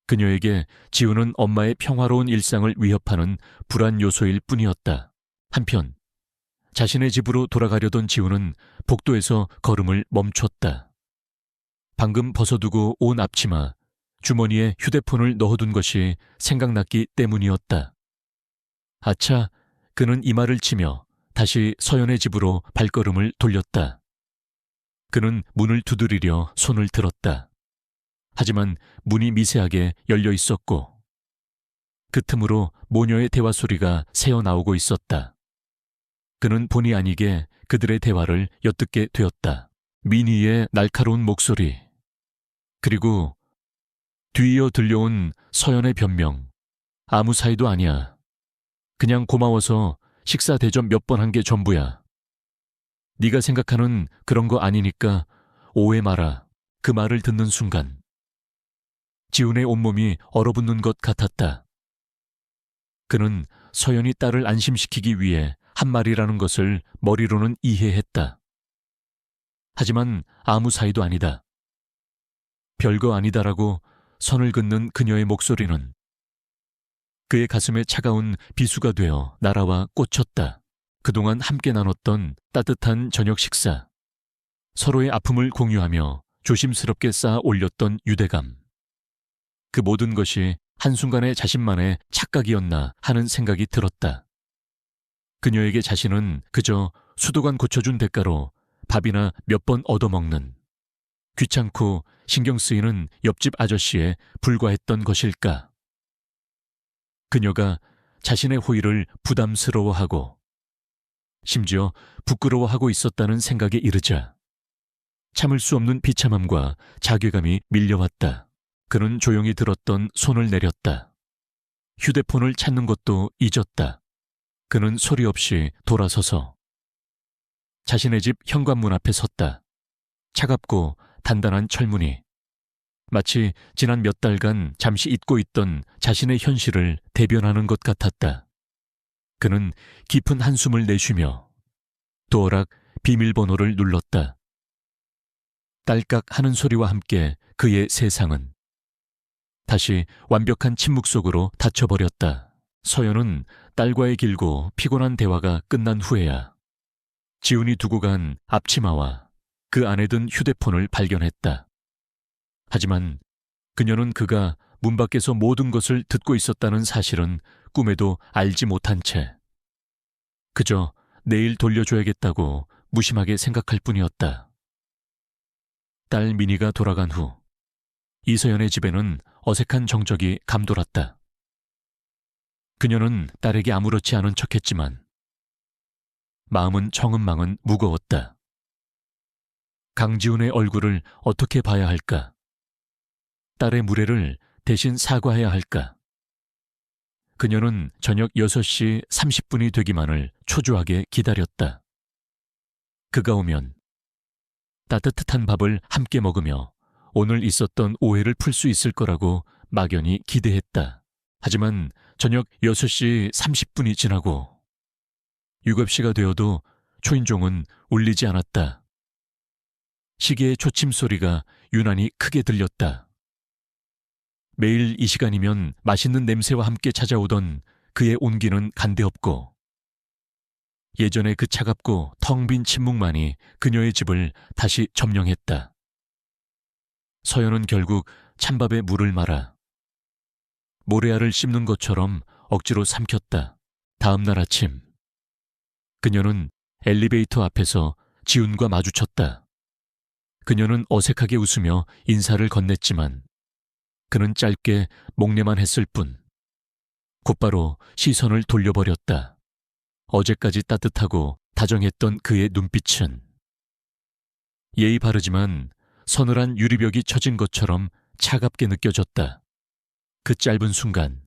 그녀에게 지우는 엄마의 평화로운 일상을 위협하는 불안 요소일 뿐이었다. 한편 자신의 집으로 돌아가려던 지우는 복도에서 걸음을 멈췄다. 방금 벗어두고 온 앞치마, 주머니에 휴대폰을 넣어둔 것이 생각났기 때문이었다. 아차, 그는 이 말을 치며 다시 서연의 집으로 발걸음을 돌렸다. 그는 문을 두드리려 손을 들었다. 하지만 문이 미세하게 열려 있었고 그 틈으로 모녀의 대화 소리가 새어나오고 있었다. 그는 본의 아니게 그들의 대화를 엿듣게 되었다. 민희의 날카로운 목소리, 그리고 뒤이어 들려온 서연의 변명. 아무 사이도 아니야. 그냥 고마워서 식사 대접 몇 번 한 게 전부야. 네가 생각하는 그런 거 아니니까 오해 마라. 그 말을 듣는 순간 지훈의 온몸이 얼어붙는 것 같았다. 그는 서연이 딸을 안심시키기 위해 한 말이라는 것을 머리로는 이해했다. 하지만 아무 사이도 아니다. 별거 아니다라고 선을 긋는 그녀의 목소리는 그의 가슴에 차가운 비수가 되어 날아와 꽂혔다. 그동안 함께 나눴던 따뜻한 저녁 식사, 서로의 아픔을 공유하며 조심스럽게 쌓아 올렸던 유대감. 그 모든 것이 한순간에 자신만의 착각이었나 하는 생각이 들었다. 그녀에게 자신은 그저 수도관 고쳐준 대가로 밥이나 몇 번 얻어먹는 귀찮고 신경 쓰이는 옆집 아저씨에 불과했던 것일까? 그녀가 자신의 호의를 부담스러워하고 심지어 부끄러워하고 있었다는 생각에 이르자 참을 수 없는 비참함과 자괴감이 밀려왔다. 그는 조용히 들었던 손을 내렸다. 휴대폰을 찾는 것도 잊었다. 그는 소리 없이 돌아서서 자신의 집 현관문 앞에 섰다. 차갑고 단단한 철문이 마치 지난 몇 달간 잠시 잊고 있던 자신의 현실을 대변하는 것 같았다. 그는 깊은 한숨을 내쉬며 도어락 비밀번호를 눌렀다. 딸깍 하는 소리와 함께 그의 세상은 다시 완벽한 침묵 속으로 닫혀버렸다. 서연은 딸과의 길고 피곤한 대화가 끝난 후에야 지훈이 두고 간 앞치마와 그 안에 든 휴대폰을 발견했다. 하지만 그녀는 그가 문 밖에서 모든 것을 듣고 있었다는 사실은 꿈에도 알지 못한 채 그저 내일 돌려줘야겠다고 무심하게 생각할 뿐이었다. 딸 미니가 돌아간 후 이서연의 집에는 어색한 정적이 감돌았다. 그녀는 딸에게 아무렇지 않은 척했지만 마음은 청은망은 무거웠다. 강지훈의 얼굴을 어떻게 봐야 할까? 딸의 무례를 대신 사과해야 할까? 그녀는 저녁 6시 30분이 되기만을 초조하게 기다렸다. 그가 오면 따뜻한 밥을 함께 먹으며 오늘 있었던 오해를 풀 수 있을 거라고 막연히 기대했다. 하지만 저녁 6시 30분이 지나고 7시가 되어도 초인종은 울리지 않았다. 시계의 초침 소리가 유난히 크게 들렸다. 매일 이 시간이면 맛있는 냄새와 함께 찾아오던 그의 온기는 간데없고 예전의 그 차갑고 텅 빈 침묵만이 그녀의 집을 다시 점령했다. 서연은 결국 찬밥에 물을 말아 모래알을 씹는 것처럼 억지로 삼켰다. 다음 날 아침 그녀는 엘리베이터 앞에서 지훈과 마주쳤다. 그녀는 어색하게 웃으며 인사를 건넸지만 그는 짧게 목례만 했을 뿐 곧바로 시선을 돌려버렸다. 어제까지 따뜻하고 다정했던 그의 눈빛은 예의 바르지만 서늘한 유리벽이 쳐진 것처럼 차갑게 느껴졌다. 그 짧은 순간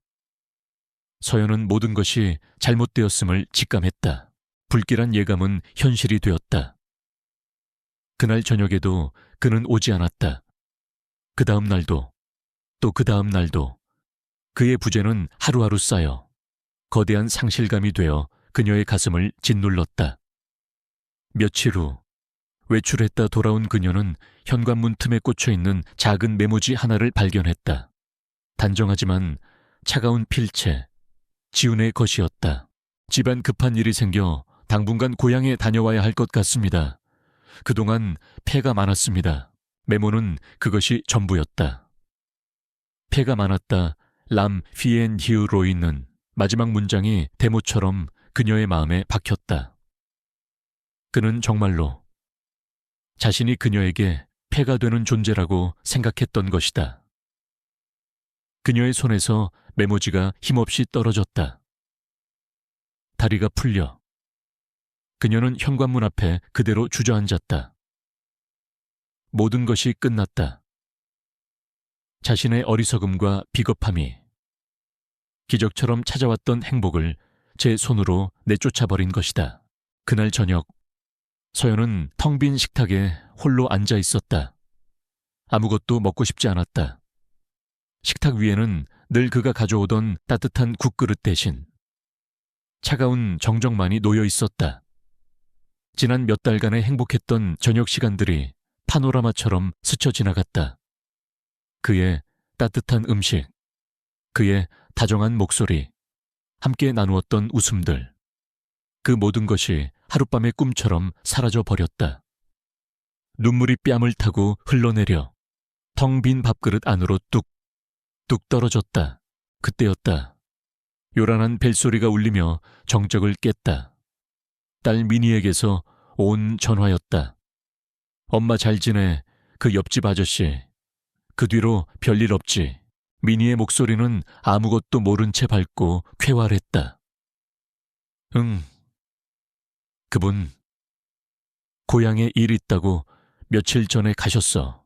서연은 모든 것이 잘못되었음을 직감했다. 불길한 예감은 현실이 되었다. 그날 저녁에도 그는 오지 않았다. 그 다음 날도 또 그 다음 날도 그의 부재는 하루하루 쌓여 거대한 상실감이 되어 그녀의 가슴을 짓눌렀다. 며칠 후 외출했다 돌아온 그녀는 현관문 틈에 꽂혀있는 작은 메모지 하나를 발견했다. 단정하지만 차가운 필체, 지훈의 것이었다. 집안 급한 일이 생겨 당분간 고향에 다녀와야 할 것 같습니다. 그동안 폐가 많았습니다. 메모는 그것이 전부였다. 폐가 많았다. 람 피엔 히우 로이는 마지막 문장이 데모처럼 그녀의 마음에 박혔다. 그는 정말로 자신이 그녀에게 폐가 되는 존재라고 생각했던 것이다. 그녀의 손에서 메모지가 힘없이 떨어졌다. 다리가 풀려 그녀는 현관문 앞에 그대로 주저앉았다. 모든 것이 끝났다. 자신의 어리석음과 비겁함이 기적처럼 찾아왔던 행복을 제 손으로 내쫓아버린 것이다. 그날 저녁 서연은 텅 빈 식탁에 홀로 앉아 있었다. 아무것도 먹고 싶지 않았다. 식탁 위에는 늘 그가 가져오던 따뜻한 국그릇 대신 차가운 정적만이 놓여 있었다. 지난 몇 달간의 행복했던 저녁 시간들이 파노라마처럼 스쳐 지나갔다. 그의 따뜻한 음식, 그의 다정한 목소리, 함께 나누었던 웃음들, 그 모든 것이 하룻밤의 꿈처럼 사라져 버렸다. 눈물이 뺨을 타고 흘러내려 텅 빈 밥그릇 안으로 뚝뚝 떨어졌다. 그때였다. 요란한 벨소리가 울리며 정적을 깼다. 딸 미니에게서 온 전화였다. 엄마 잘 지내? 그 옆집 아저씨. 그 뒤로 별일 없지. 미니의 목소리는 아무것도 모른 채 밝고 쾌활했다. 응. 그분 고향에 일 있다고 며칠 전에 가셨어.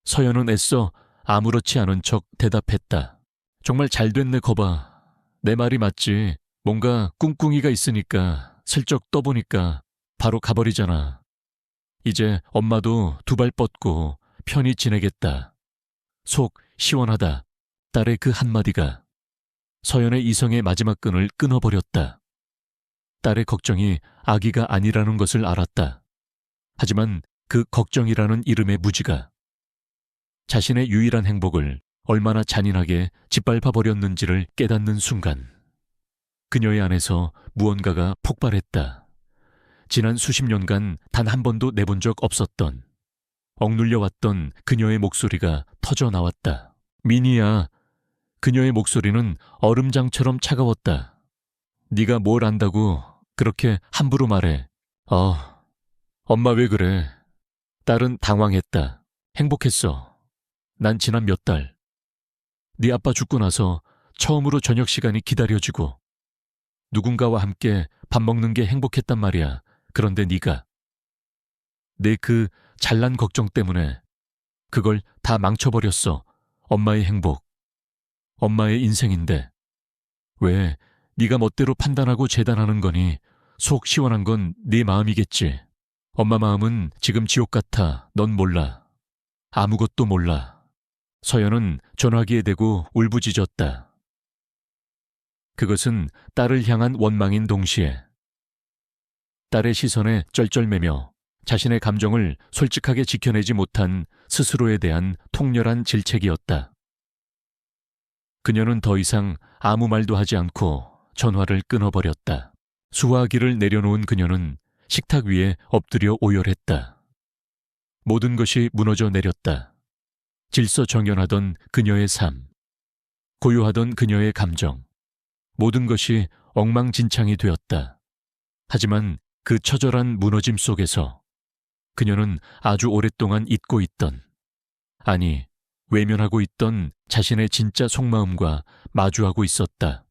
서연은 애써 아무렇지 않은 척 대답했다. 정말 잘 됐네 거봐. 내 말이 맞지. 뭔가 꿍꿍이가 있으니까 슬쩍 떠보니까 바로 가버리잖아. 이제 엄마도 두 발 뻗고 편히 지내겠다. 속 시원하다. 딸의 그 한마디가 서연의 이성의 마지막 끈을 끊어버렸다. 딸의 걱정이 아기가 아니라는 것을 알았다. 하지만 그 걱정이라는 이름의 무지가 자신의 유일한 행복을 얼마나 잔인하게 짓밟아 버렸는지를 깨닫는 순간 그녀의 안에서 무언가가 폭발했다. 지난 수십 년간 단 한 번도 내본 적 없었던 억눌려왔던 그녀의 목소리가 터져 나왔다. 미니야. 그녀의 목소리는 얼음장처럼 차가웠다. 네가 뭘 안다고 그렇게 함부로 말해. 엄마 왜 그래? 딸은 당황했다. 행복했어. 난 지난 몇 달. 네 아빠 죽고 나서 처음으로 저녁 시간이 기다려지고 누군가와 함께 밥 먹는 게 행복했단 말이야. 그런데 네가 내 그 잘난 걱정 때문에 그걸 다 망쳐버렸어. 엄마의 행복, 엄마의 인생인데. 왜 네가 멋대로 판단하고 재단하는 거니? 속 시원한 건 네 마음이겠지. 엄마 마음은 지금 지옥 같아. 넌 몰라. 아무것도 몰라. 서연은 전화기에 대고 울부짖었다. 그것은 딸을 향한 원망인 동시에 딸의 시선에 쩔쩔매며 자신의 감정을 솔직하게 지켜내지 못한 스스로에 대한 통렬한 질책이었다. 그녀는 더 이상 아무 말도 하지 않고 전화를 끊어버렸다. 수화기를 내려놓은 그녀는 식탁 위에 엎드려 오열했다. 모든 것이 무너져 내렸다. 질서정연하던 그녀의 삶, 고요하던 그녀의 감정, 모든 것이 엉망진창이 되었다. 하지만 그 처절한 무너짐 속에서 그녀는 아주 오랫동안 잊고 있던, 아니, 외면하고 있던 자신의 진짜 속마음과 마주하고 있었다.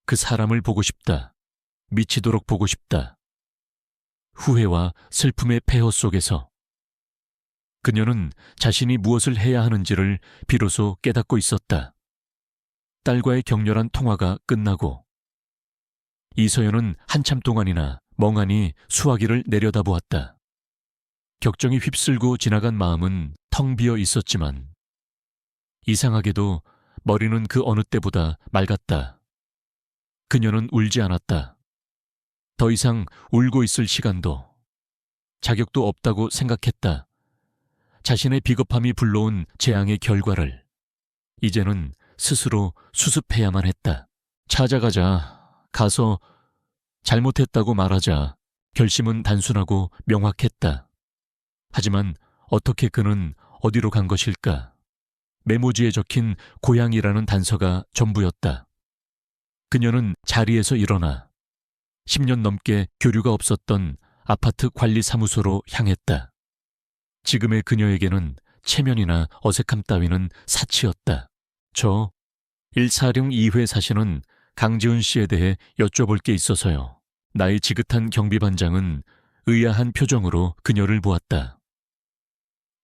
그 사람을 보고 싶다. 미치도록 보고 싶다. 후회와 슬픔의 폐허 속에서 그녀는 자신이 무엇을 해야 하는지를 비로소 깨닫고 있었다. 딸과의 격렬한 통화가 끝나고 이서연은 한참 동안이나 멍하니 수화기를 내려다보았다. 격정이 휩쓸고 지나간 마음은 텅 비어 있었지만 이상하게도 머리는 그 어느 때보다 맑았다. 그녀는 울지 않았다. 더 이상 울고 있을 시간도, 자격도 없다고 생각했다. 자신의 비겁함이 불러온 재앙의 결과를 이제는 스스로 수습해야만 했다. 찾아가자. 가서 잘못했다고 말하자. 결심은 단순하고 명확했다. 하지만 어떻게 그는 어디로 간 것일까? 메모지에 적힌 고향이라는 단서가 전부였다. 그녀는 자리에서 일어나 10년 넘게 교류가 없었던 아파트 관리사무소로 향했다. 지금의 그녀에게는 체면이나 어색함 따위는 사치였다. 저 1462회 사시는 강지훈 씨에 대해 여쭤볼 게 있어서요. 나이 지긋한 경비반장은 의아한 표정으로 그녀를 보았다.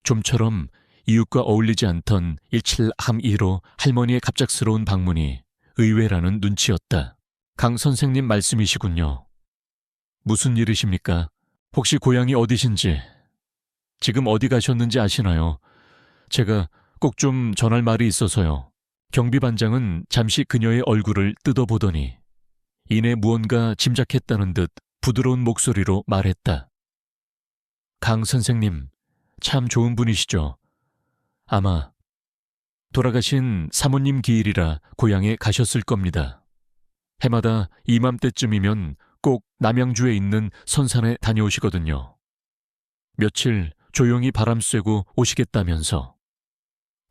좀처럼 이웃과 어울리지 않던 1732로 할머니의 갑작스러운 방문이 의외라는 눈치였다. 강 선생님 말씀이시군요. 무슨 일이십니까? 혹시 고향이 어디신지, 지금 어디 가셨는지 아시나요? 제가 꼭 좀 전할 말이 있어서요. 경비반장은 잠시 그녀의 얼굴을 뜯어보더니 이내 무언가 짐작했다는 듯 부드러운 목소리로 말했다. 강 선생님, 참 좋은 분이시죠. 아마 돌아가신 사모님 기일이라 고향에 가셨을 겁니다. 해마다 이맘때쯤이면 꼭 남양주에 있는 선산에 다녀오시거든요. 며칠 조용히 바람 쐬고 오시겠다면서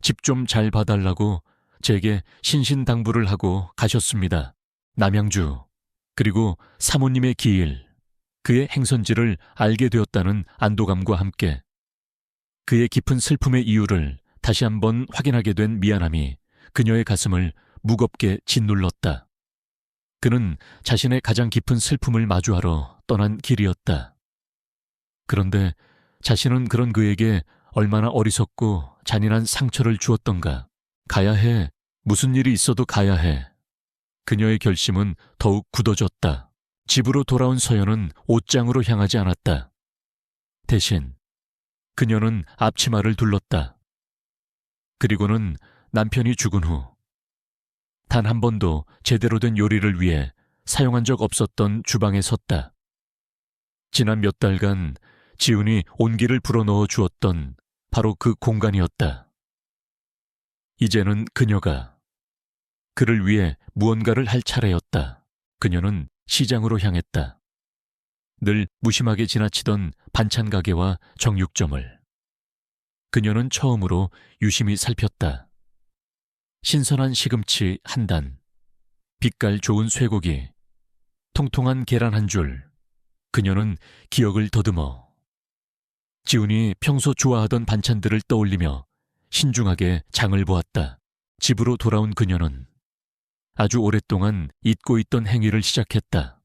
집 좀 잘 봐달라고 제게 신신당부를 하고 가셨습니다. 남양주, 그리고 사모님의 기일, 그의 행선지를 알게 되었다는 안도감과 함께 그의 깊은 슬픔의 이유를 다시 한번 확인하게 된 미안함이 그녀의 가슴을 무겁게 짓눌렀다. 그는 자신의 가장 깊은 슬픔을 마주하러 떠난 길이었다. 그런데 자신은 그런 그에게 얼마나 어리석고 잔인한 상처를 주었던가. 가야 해. 무슨 일이 있어도 가야 해. 그녀의 결심은 더욱 굳어졌다. 집으로 돌아온 서연은 옷장으로 향하지 않았다. 대신 그녀는 앞치마를 둘렀다. 그리고는 남편이 죽은 후 단 한 번도 제대로 된 요리를 위해 사용한 적 없었던 주방에 섰다. 지난 몇 달간 지훈이 온기를 불어넣어 주었던 바로 그 공간이었다. 이제는 그녀가 그를 위해 무언가를 할 차례였다. 그녀는 시장으로 향했다. 늘 무심하게 지나치던 반찬 가게와 정육점을 그녀는 처음으로 유심히 살폈다. 신선한 시금치 한 단, 빛깔 좋은 쇠고기, 통통한 계란 한 줄. 그녀는 기억을 더듬어 지훈이 평소 좋아하던 반찬들을 떠올리며 신중하게 장을 보았다. 집으로 돌아온 그녀는 아주 오랫동안 잊고 있던 행위를 시작했다.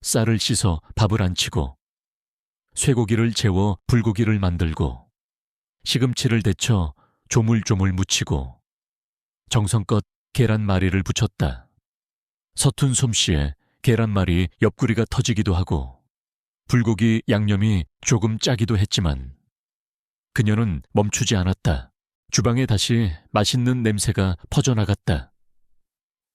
쌀을 씻어 밥을 안치고, 쇠고기를 재워 불고기를 만들고, 시금치를 데쳐 조물조물 무치고, 정성껏 계란말이를 부쳤다. 서툰 솜씨에 계란말이 옆구리가 터지기도 하고, 불고기 양념이 조금 짜기도 했지만 그녀는 멈추지 않았다. 주방에 다시 맛있는 냄새가 퍼져나갔다.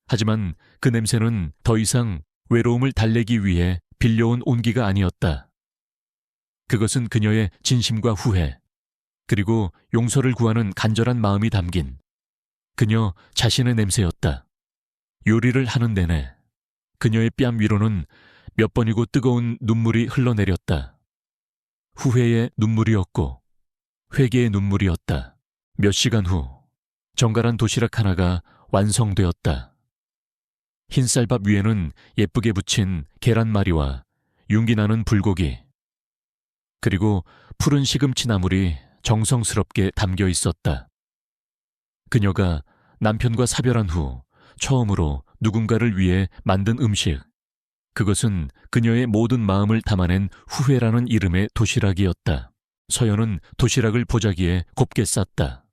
하지만 그 냄새는 더 이상 외로움을 달래기 위해 빌려온 온기가 아니었다. 그것은 그녀의 진심과 후회, 그리고 용서를 구하는 간절한 마음이 담긴 그녀 자신의 냄새였다. 요리를 하는 내내 그녀의 뺨 위로는 몇 번이고 뜨거운 눈물이 흘러내렸다. 후회의 눈물이었고 회개의 눈물이었다. 몇 시간 후 정갈한 도시락 하나가 완성되었다. 흰 쌀밥 위에는 예쁘게 부친 계란말이와 윤기나는 불고기, 그리고 푸른 시금치 나물이 정성스럽게 담겨 있었다. 그녀가 남편과 사별한 후 처음으로 누군가를 위해 만든 음식, 그것은 그녀의 모든 마음을 담아낸 후회라는 이름의 도시락이었다. 서연은 도시락을 보자기에 곱게 쌌다.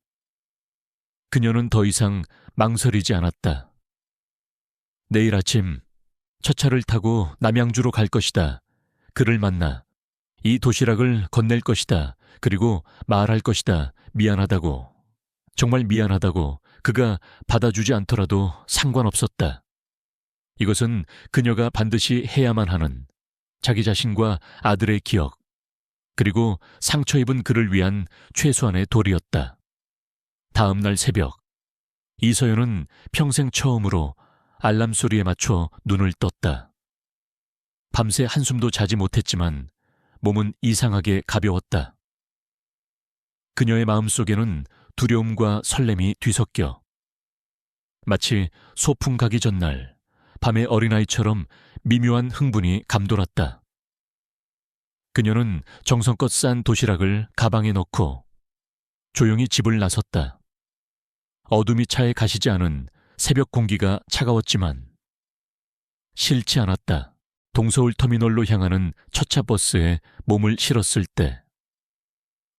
그녀는 더 이상 망설이지 않았다. 내일 아침 첫 차를 타고 남양주로 갈 것이다. 그를 만나 이 도시락을 건넬 것이다. 그리고 말할 것이다. 미안하다고. 정말 미안하다고. 그가 받아주지 않더라도 상관없었다. 이것은 그녀가 반드시 해야만 하는 자기 자신과 아들의 기억, 그리고 상처 입은 그를 위한 최소한의 도리였다. 다음 날 새벽, 이서연은 평생 처음으로 알람 소리에 맞춰 눈을 떴다. 밤새 한숨도 자지 못했지만 몸은 이상하게 가벼웠다. 그녀의 마음속에는 두려움과 설렘이 뒤섞여 마치 소풍 가기 전날 밤의 어린아이처럼 미묘한 흥분이 감돌았다. 그녀는 정성껏 싼 도시락을 가방에 넣고 조용히 집을 나섰다. 어둠이 차에 가시지 않은 새벽 공기가 차가웠지만 싫지 않았다. 동서울 터미널로 향하는 첫차 버스에 몸을 실었을 때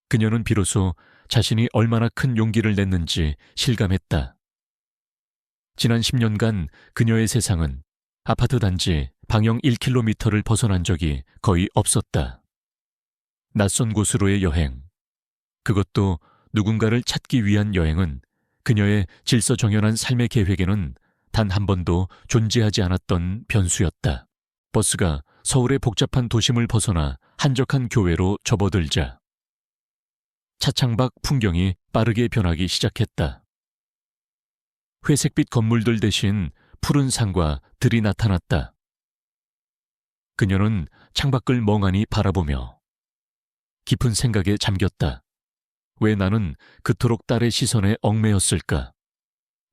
그녀는 비로소 자신이 얼마나 큰 용기를 냈는지 실감했다. 지난 10년간 그녀의 세상은 아파트 단지 방형 1km를 벗어난 적이 거의 없었다. 낯선 곳으로의 여행, 그것도 누군가를 찾기 위한 여행은 그녀의 질서정연한 삶의 계획에는 단 한 번도 존재하지 않았던 변수였다. 버스가 서울의 복잡한 도심을 벗어나 한적한 교외로 접어들자 차창밖 풍경이 빠르게 변하기 시작했다. 회색빛 건물들 대신 푸른 산과 들이 나타났다. 그녀는 창밖을 멍하니 바라보며 깊은 생각에 잠겼다. 왜 나는 그토록 딸의 시선에 얽매였을까?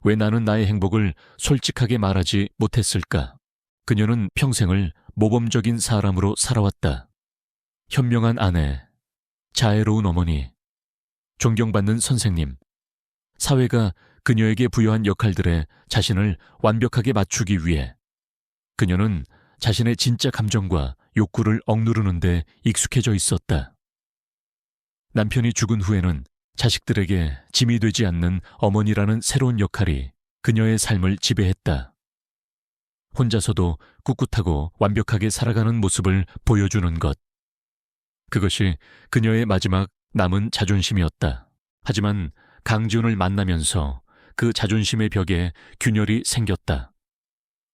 왜 나는 나의 행복을 솔직하게 말하지 못했을까? 그녀는 평생을 모범적인 사람으로 살아왔다. 현명한 아내, 자애로운 어머니, 존경받는 선생님, 사회가 그녀에게 부여한 역할들에 자신을 완벽하게 맞추기 위해 그녀는 자신의 진짜 감정과 욕구를 억누르는 데 익숙해져 있었다. 남편이 죽은 후에는 자식들에게 짐이 되지 않는 어머니라는 새로운 역할이 그녀의 삶을 지배했다. 혼자서도 꿋꿋하고 완벽하게 살아가는 모습을 보여주는 것. 그것이 그녀의 마지막 남은 자존심이었다. 하지만 강지훈을 만나면서 그 자존심의 벽에 균열이 생겼다.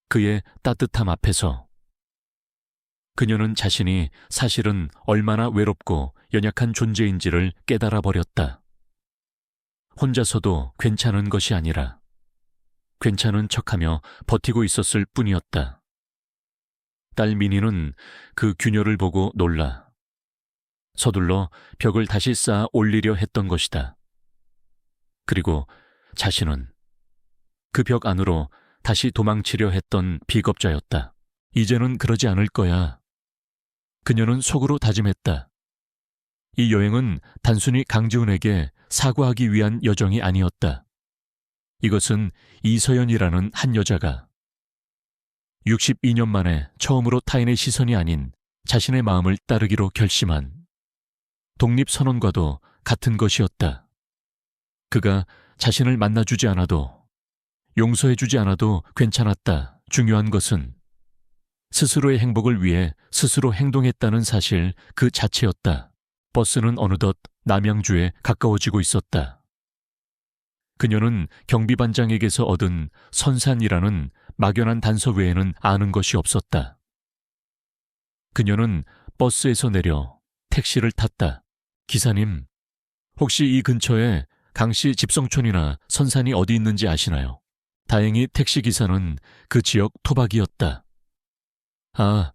그의 따뜻함 앞에서 그녀는 자신이 사실은 얼마나 외롭고 연약한 존재인지를 깨달아 버렸다. 혼자서도 괜찮은 것이 아니라 괜찮은 척하며 버티고 있었을 뿐이었다. 딸 민희는 그 균열을 보고 놀라 서둘러 벽을 다시 쌓아 올리려 했던 것이다. 그리고 자신은 그 벽 안으로 다시 도망치려 했던 비겁자였다. 이제는 그러지 않을 거야. 그녀는 속으로 다짐했다. 이 여행은 단순히 강지훈에게 사과하기 위한 여정이 아니었다. 이것은 이서연이라는 한 여자가 62년 만에 처음으로 타인의 시선이 아닌 자신의 마음을 따르기로 결심한 독립선언과도 같은 것이었다. 그가 자신을 만나주지 않아도, 용서해주지 않아도 괜찮았다. 중요한 것은 스스로의 행복을 위해 스스로 행동했다는 사실 그 자체였다. 버스는 어느덧 남양주에 가까워지고 있었다. 그녀는 경비반장에게서 얻은 선산이라는 막연한 단서 외에는 아는 것이 없었다. 그녀는 버스에서 내려 택시를 탔다. 기사님, 혹시 이 근처에 강씨 집성촌이나 선산이 어디 있는지 아시나요? 다행히 택시기사는 그 지역 토박이었다. 아,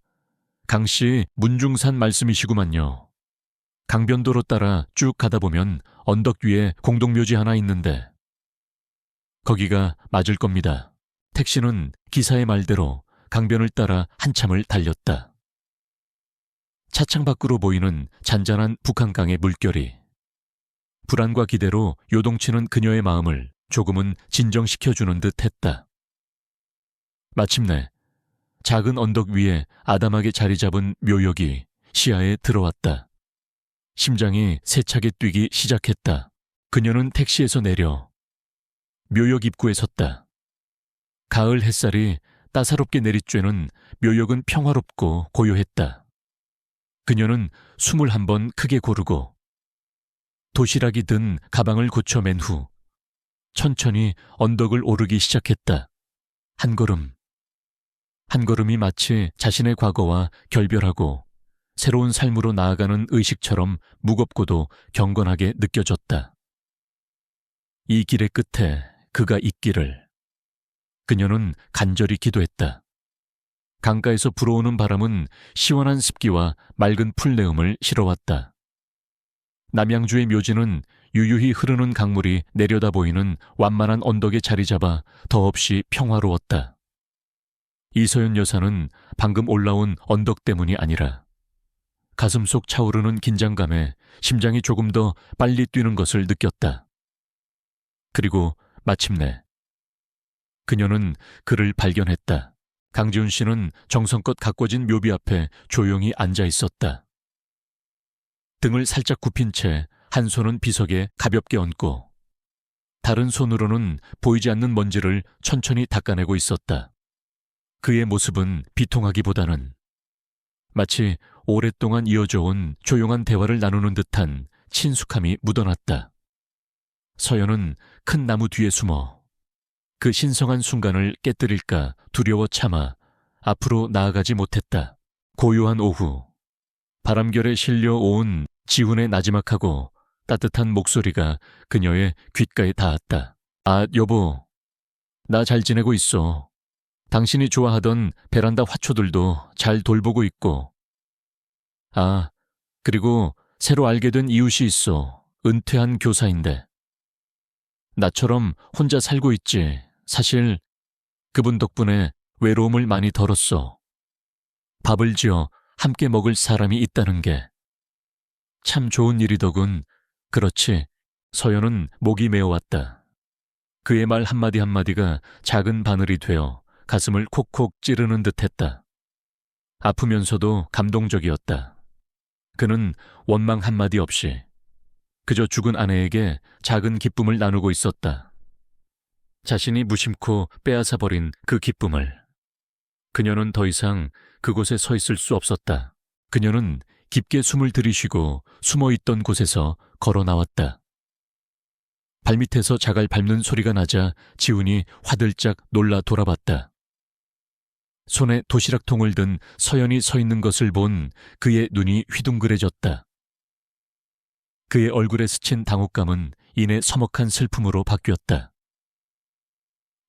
강씨 문중산 말씀이시구만요. 강변도로 따라 쭉 가다 보면 언덕 위에 공동묘지 하나 있는데 거기가 맞을 겁니다. 택시는 기사의 말대로 강변을 따라 한참을 달렸다. 차창 밖으로 보이는 잔잔한 북한강의 물결이 불안과 기대로 요동치는 그녀의 마음을 조금은 진정시켜주는 듯 했다. 마침내 작은 언덕 위에 아담하게 자리 잡은 묘역이 시야에 들어왔다. 심장이 세차게 뛰기 시작했다. 그녀는 택시에서 내려 묘역 입구에 섰다. 가을 햇살이 따사롭게 내리쬐는 묘역은 평화롭고 고요했다. 그녀는 숨을 한번 크게 고르고 도시락이 든 가방을 고쳐 맨 후 천천히 언덕을 오르기 시작했다. 한 걸음, 한 걸음이 마치 자신의 과거와 결별하고 새로운 삶으로 나아가는 의식처럼 무겁고도 경건하게 느껴졌다. 이 길의 끝에 그가 있기를. 그녀는 간절히 기도했다. 강가에서 불어오는 바람은 시원한 습기와 맑은 풀내음을 실어왔다. 남양주의 묘지는 유유히 흐르는 강물이 내려다 보이는 완만한 언덕에 자리 잡아 더없이 평화로웠다. 이서연 여사는 방금 올라온 언덕 때문이 아니라 가슴 속 차오르는 긴장감에 심장이 조금 더 빨리 뛰는 것을 느꼈다. 그리고 마침내 그녀는 그를 발견했다. 강지훈 씨는 정성껏 가꿔진 묘비 앞에 조용히 앉아 있었다. 등을 살짝 굽힌 채 한 손은 비석에 가볍게 얹고 다른 손으로는 보이지 않는 먼지를 천천히 닦아내고 있었다. 그의 모습은 비통하기보다는 마치 오랫동안 이어져 온 조용한 대화를 나누는 듯한 친숙함이 묻어났다. 서연은 큰 나무 뒤에 숨어 그 신성한 순간을 깨뜨릴까 두려워 참아 앞으로 나아가지 못했다. 고요한 오후, 바람결에 실려온 지훈의 나지막하고 따뜻한 목소리가 그녀의 귓가에 닿았다. 아, 여보, 나 잘 지내고 있어. 당신이 좋아하던 베란다 화초들도 잘 돌보고 있고. 아, 그리고 새로 알게 된 이웃이 있어. 은퇴한 교사인데. 나처럼 혼자 살고 있지. 사실 그분 덕분에 외로움을 많이 덜었어. 밥을 지어 함께 먹을 사람이 있다는 게. 참 좋은 일이더군. 그렇지. 서연은 목이 메어왔다. 그의 말 한마디 한마디가 작은 바늘이 되어 가슴을 콕콕 찌르는 듯했다. 아프면서도 감동적이었다. 그는 원망 한마디 없이 그저 죽은 아내에게 작은 기쁨을 나누고 있었다. 자신이 무심코 빼앗아버린 그 기쁨을. 그녀는 더 이상 그곳에 서 있을 수 없었다. 그녀는 깊게 숨을 들이쉬고 숨어있던 곳에서 걸어 나왔다. 발밑에서 자갈 밟는 소리가 나자 지훈이 화들짝 놀라 돌아봤다. 손에 도시락통을 든 서연이 서 있는 것을 본 그의 눈이 휘둥그레졌다. 그의 얼굴에 스친 당혹감은 이내 서먹한 슬픔으로 바뀌었다.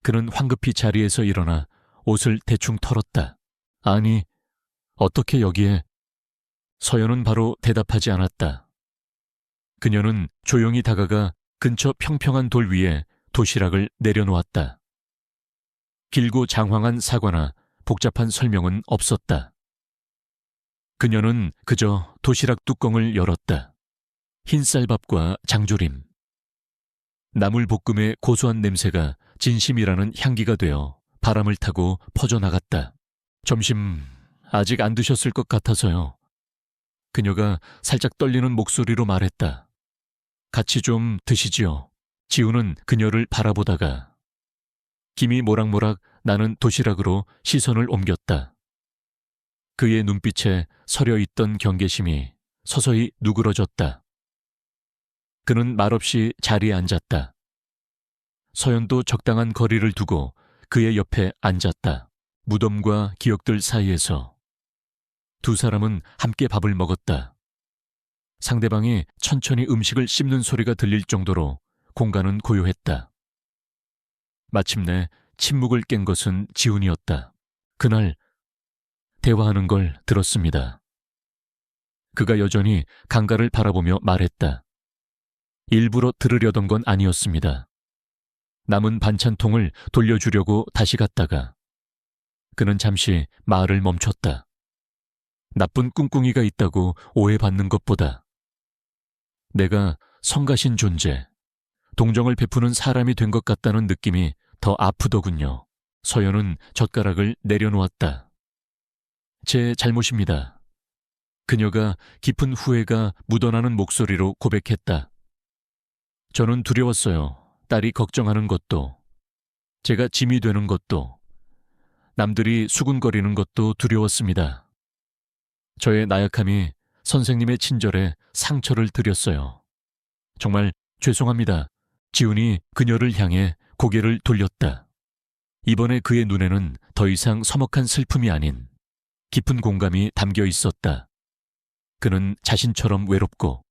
그는 황급히 자리에서 일어나 옷을 대충 털었다. 아니, 어떻게 여기에? 서연은 바로 대답하지 않았다. 그녀는 조용히 다가가 근처 평평한 돌 위에 도시락을 내려놓았다. 길고 장황한 사과나 복잡한 설명은 없었다. 그녀는 그저 도시락 뚜껑을 열었다. 흰쌀밥과 장조림. 나물볶음의 고소한 냄새가 진심이라는 향기가 되어 바람을 타고 퍼져나갔다. 점심 아직 안 드셨을 것 같아서요. 그녀가 살짝 떨리는 목소리로 말했다. 같이 좀 드시지요. 지우는 그녀를 바라보다가 김이 모락모락 나는 도시락으로 시선을 옮겼다. 그의 눈빛에 서려 있던 경계심이 서서히 누그러졌다. 그는 말없이 자리에 앉았다. 서연도 적당한 거리를 두고 그의 옆에 앉았다. 무덤과 기억들 사이에서 두 사람은 함께 밥을 먹었다. 상대방이 천천히 음식을 씹는 소리가 들릴 정도로 공간은 고요했다. 마침내 침묵을 깬 것은 지훈이었다. 그날 대화하는 걸 들었습니다. 그가 여전히 강가를 바라보며 말했다. 일부러 들으려던 건 아니었습니다. 남은 반찬통을 돌려주려고 다시 갔다가 그는 잠시 말을 멈췄다. 나쁜 꿍꿍이가 있다고 오해받는 것보다 내가 성가신 존재, 동정을 베푸는 사람이 된 것 같다는 느낌이 더 아프더군요. 서연은 젓가락을 내려놓았다. 제 잘못입니다. 그녀가 깊은 후회가 묻어나는 목소리로 고백했다. 저는 두려웠어요. 딸이 걱정하는 것도, 제가 짐이 되는 것도, 남들이 수군거리는 것도 두려웠습니다. 저의 나약함이 선생님의 친절에 상처를 드렸어요. 정말 죄송합니다. 지훈이 그녀를 향해 고개를 돌렸다. 이번에 그의 눈에는 더 이상 서먹한 슬픔이 아닌 깊은 공감이 담겨 있었다. 그는 자신처럼 외롭고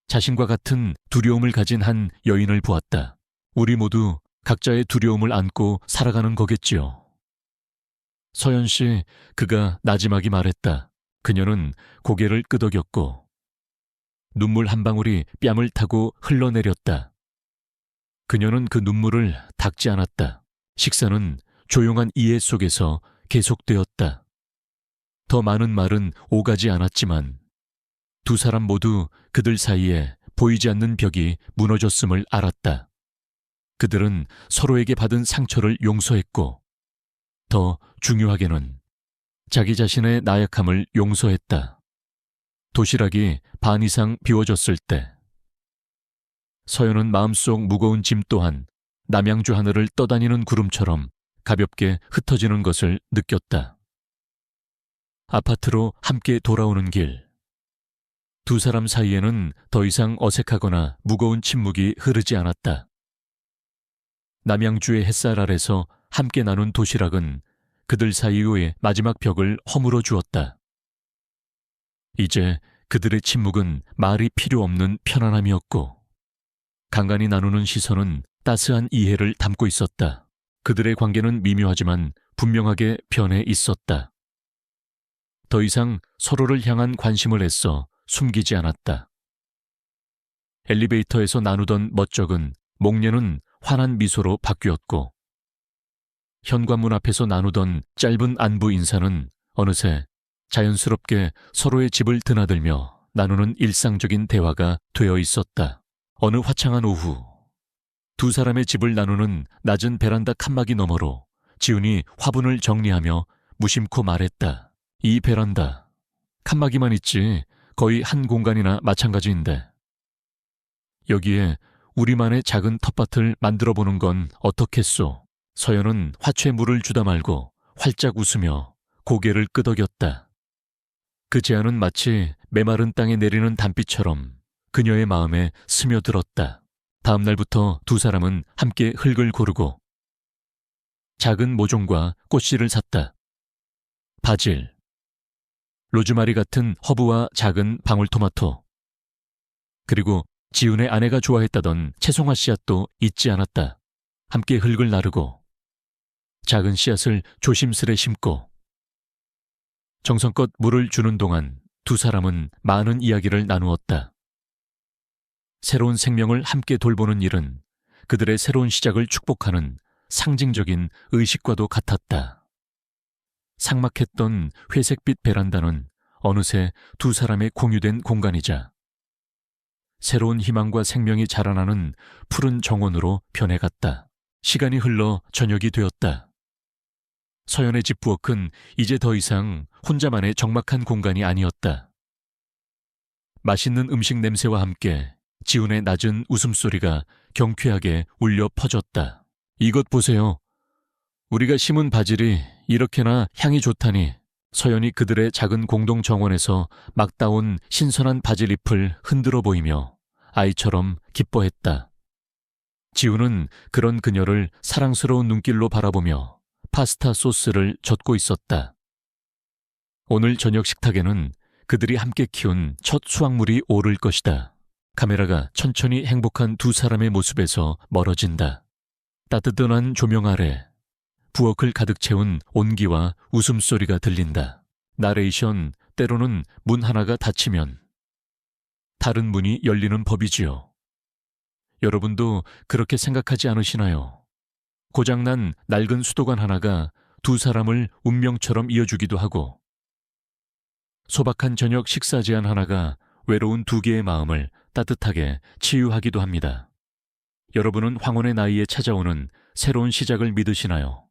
자신과 같은 두려움을 가진 한 여인을 보았다. 우리 모두 각자의 두려움을 안고 살아가는 거겠지요. 서연 씨, 그가 나지막이 말했다. 그녀는 고개를 끄덕였고 눈물 한 방울이 뺨을 타고 흘러내렸다. 그녀는 그 눈물을 닦지 않았다. 식사는 조용한 이해 속에서 계속되었다. 더 많은 말은 오가지 않았지만 두 사람 모두 그들 사이에 보이지 않는 벽이 무너졌음을 알았다. 그들은 서로에게 받은 상처를 용서했고 더 중요하게는 자기 자신의 나약함을 용서했다. 도시락이 반 이상 비워졌을 때 서연은 마음속 무거운 짐 또한 남양주 하늘을 떠다니는 구름처럼 가볍게 흩어지는 것을 느꼈다. 아파트로 함께 돌아오는 길. 두 사람 사이에는 더 이상 어색하거나 무거운 침묵이 흐르지 않았다. 남양주의 햇살 아래서 함께 나눈 도시락은 그들 사이의 마지막 벽을 허물어 주었다. 이제 그들의 침묵은 말이 필요 없는 편안함이었고 간간히 나누는 시선은 따스한 이해를 담고 있었다. 그들의 관계는 미묘하지만 분명하게 변해 있었다. 더 이상 서로를 향한 관심을 애써 숨기지 않았다. 엘리베이터에서 나누던 멋쩍은 목례는 환한 미소로 바뀌었고 현관문 앞에서 나누던 짧은 안부 인사는 어느새 자연스럽게 서로의 집을 드나들며 나누는 일상적인 대화가 되어 있었다. 어느 화창한 오후 두 사람의 집을 나누는 낮은 베란다 칸막이 너머로 지훈이 화분을 정리하며 무심코 말했다. 이 베란다, 칸막이만 있지 거의 한 공간이나 마찬가지인데 여기에 우리만의 작은 텃밭을 만들어보는 건 어떻겠소? 서연은 화초에 물을 주다 말고 활짝 웃으며 고개를 끄덕였다. 그 제안은 마치 메마른 땅에 내리는 단비처럼 그녀의 마음에 스며들었다. 다음 날부터 두 사람은 함께 흙을 고르고 작은 모종과 꽃씨를 샀다. 바질, 로즈마리 같은 허브와 작은 방울토마토, 그리고 지훈의 아내가 좋아했다던 채송화 씨앗도 잊지 않았다. 함께 흙을 나르고 작은 씨앗을 조심스레 심고 정성껏 물을 주는 동안 두 사람은 많은 이야기를 나누었다. 새로운 생명을 함께 돌보는 일은 그들의 새로운 시작을 축복하는 상징적인 의식과도 같았다. 삭막했던 회색빛 베란다는 어느새 두 사람의 공유된 공간이자 새로운 희망과 생명이 자라나는 푸른 정원으로 변해갔다. 시간이 흘러 저녁이 되었다. 서연의 집 부엌은 이제 더 이상 혼자만의 적막한 공간이 아니었다. 맛있는 음식 냄새와 함께 지훈의 낮은 웃음소리가 경쾌하게 울려 퍼졌다. 이것 보세요. 우리가 심은 바질이 이렇게나 향이 좋다니. 서연이 그들의 작은 공동 정원에서 막 따온 신선한 바질잎을 흔들어 보이며 아이처럼 기뻐했다. 지훈은 그런 그녀를 사랑스러운 눈길로 바라보며 파스타 소스를 젓고 있었다. 오늘 저녁 식탁에는 그들이 함께 키운 첫 수확물이 오를 것이다. 카메라가 천천히 행복한 두 사람의 모습에서 멀어진다. 따뜻한 조명 아래 부엌을 가득 채운 온기와 웃음소리가 들린다. 나레이션, 때로는 문 하나가 닫히면 다른 문이 열리는 법이지요. 여러분도 그렇게 생각하지 않으시나요? 고장난 낡은 수도관 하나가 두 사람을 운명처럼 이어주기도 하고 소박한 저녁 식사 제안 하나가 외로운 두 개의 마음을 따뜻하게 치유하기도 합니다. 여러분은 황혼의 나이에 찾아오는 새로운 시작을 믿으시나요?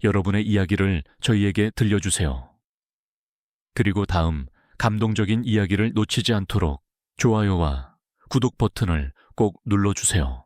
여러분의 이야기를 저희에게 들려주세요. 그리고 다음 감동적인 이야기를 놓치지 않도록 좋아요와 구독 버튼을 꼭 눌러주세요.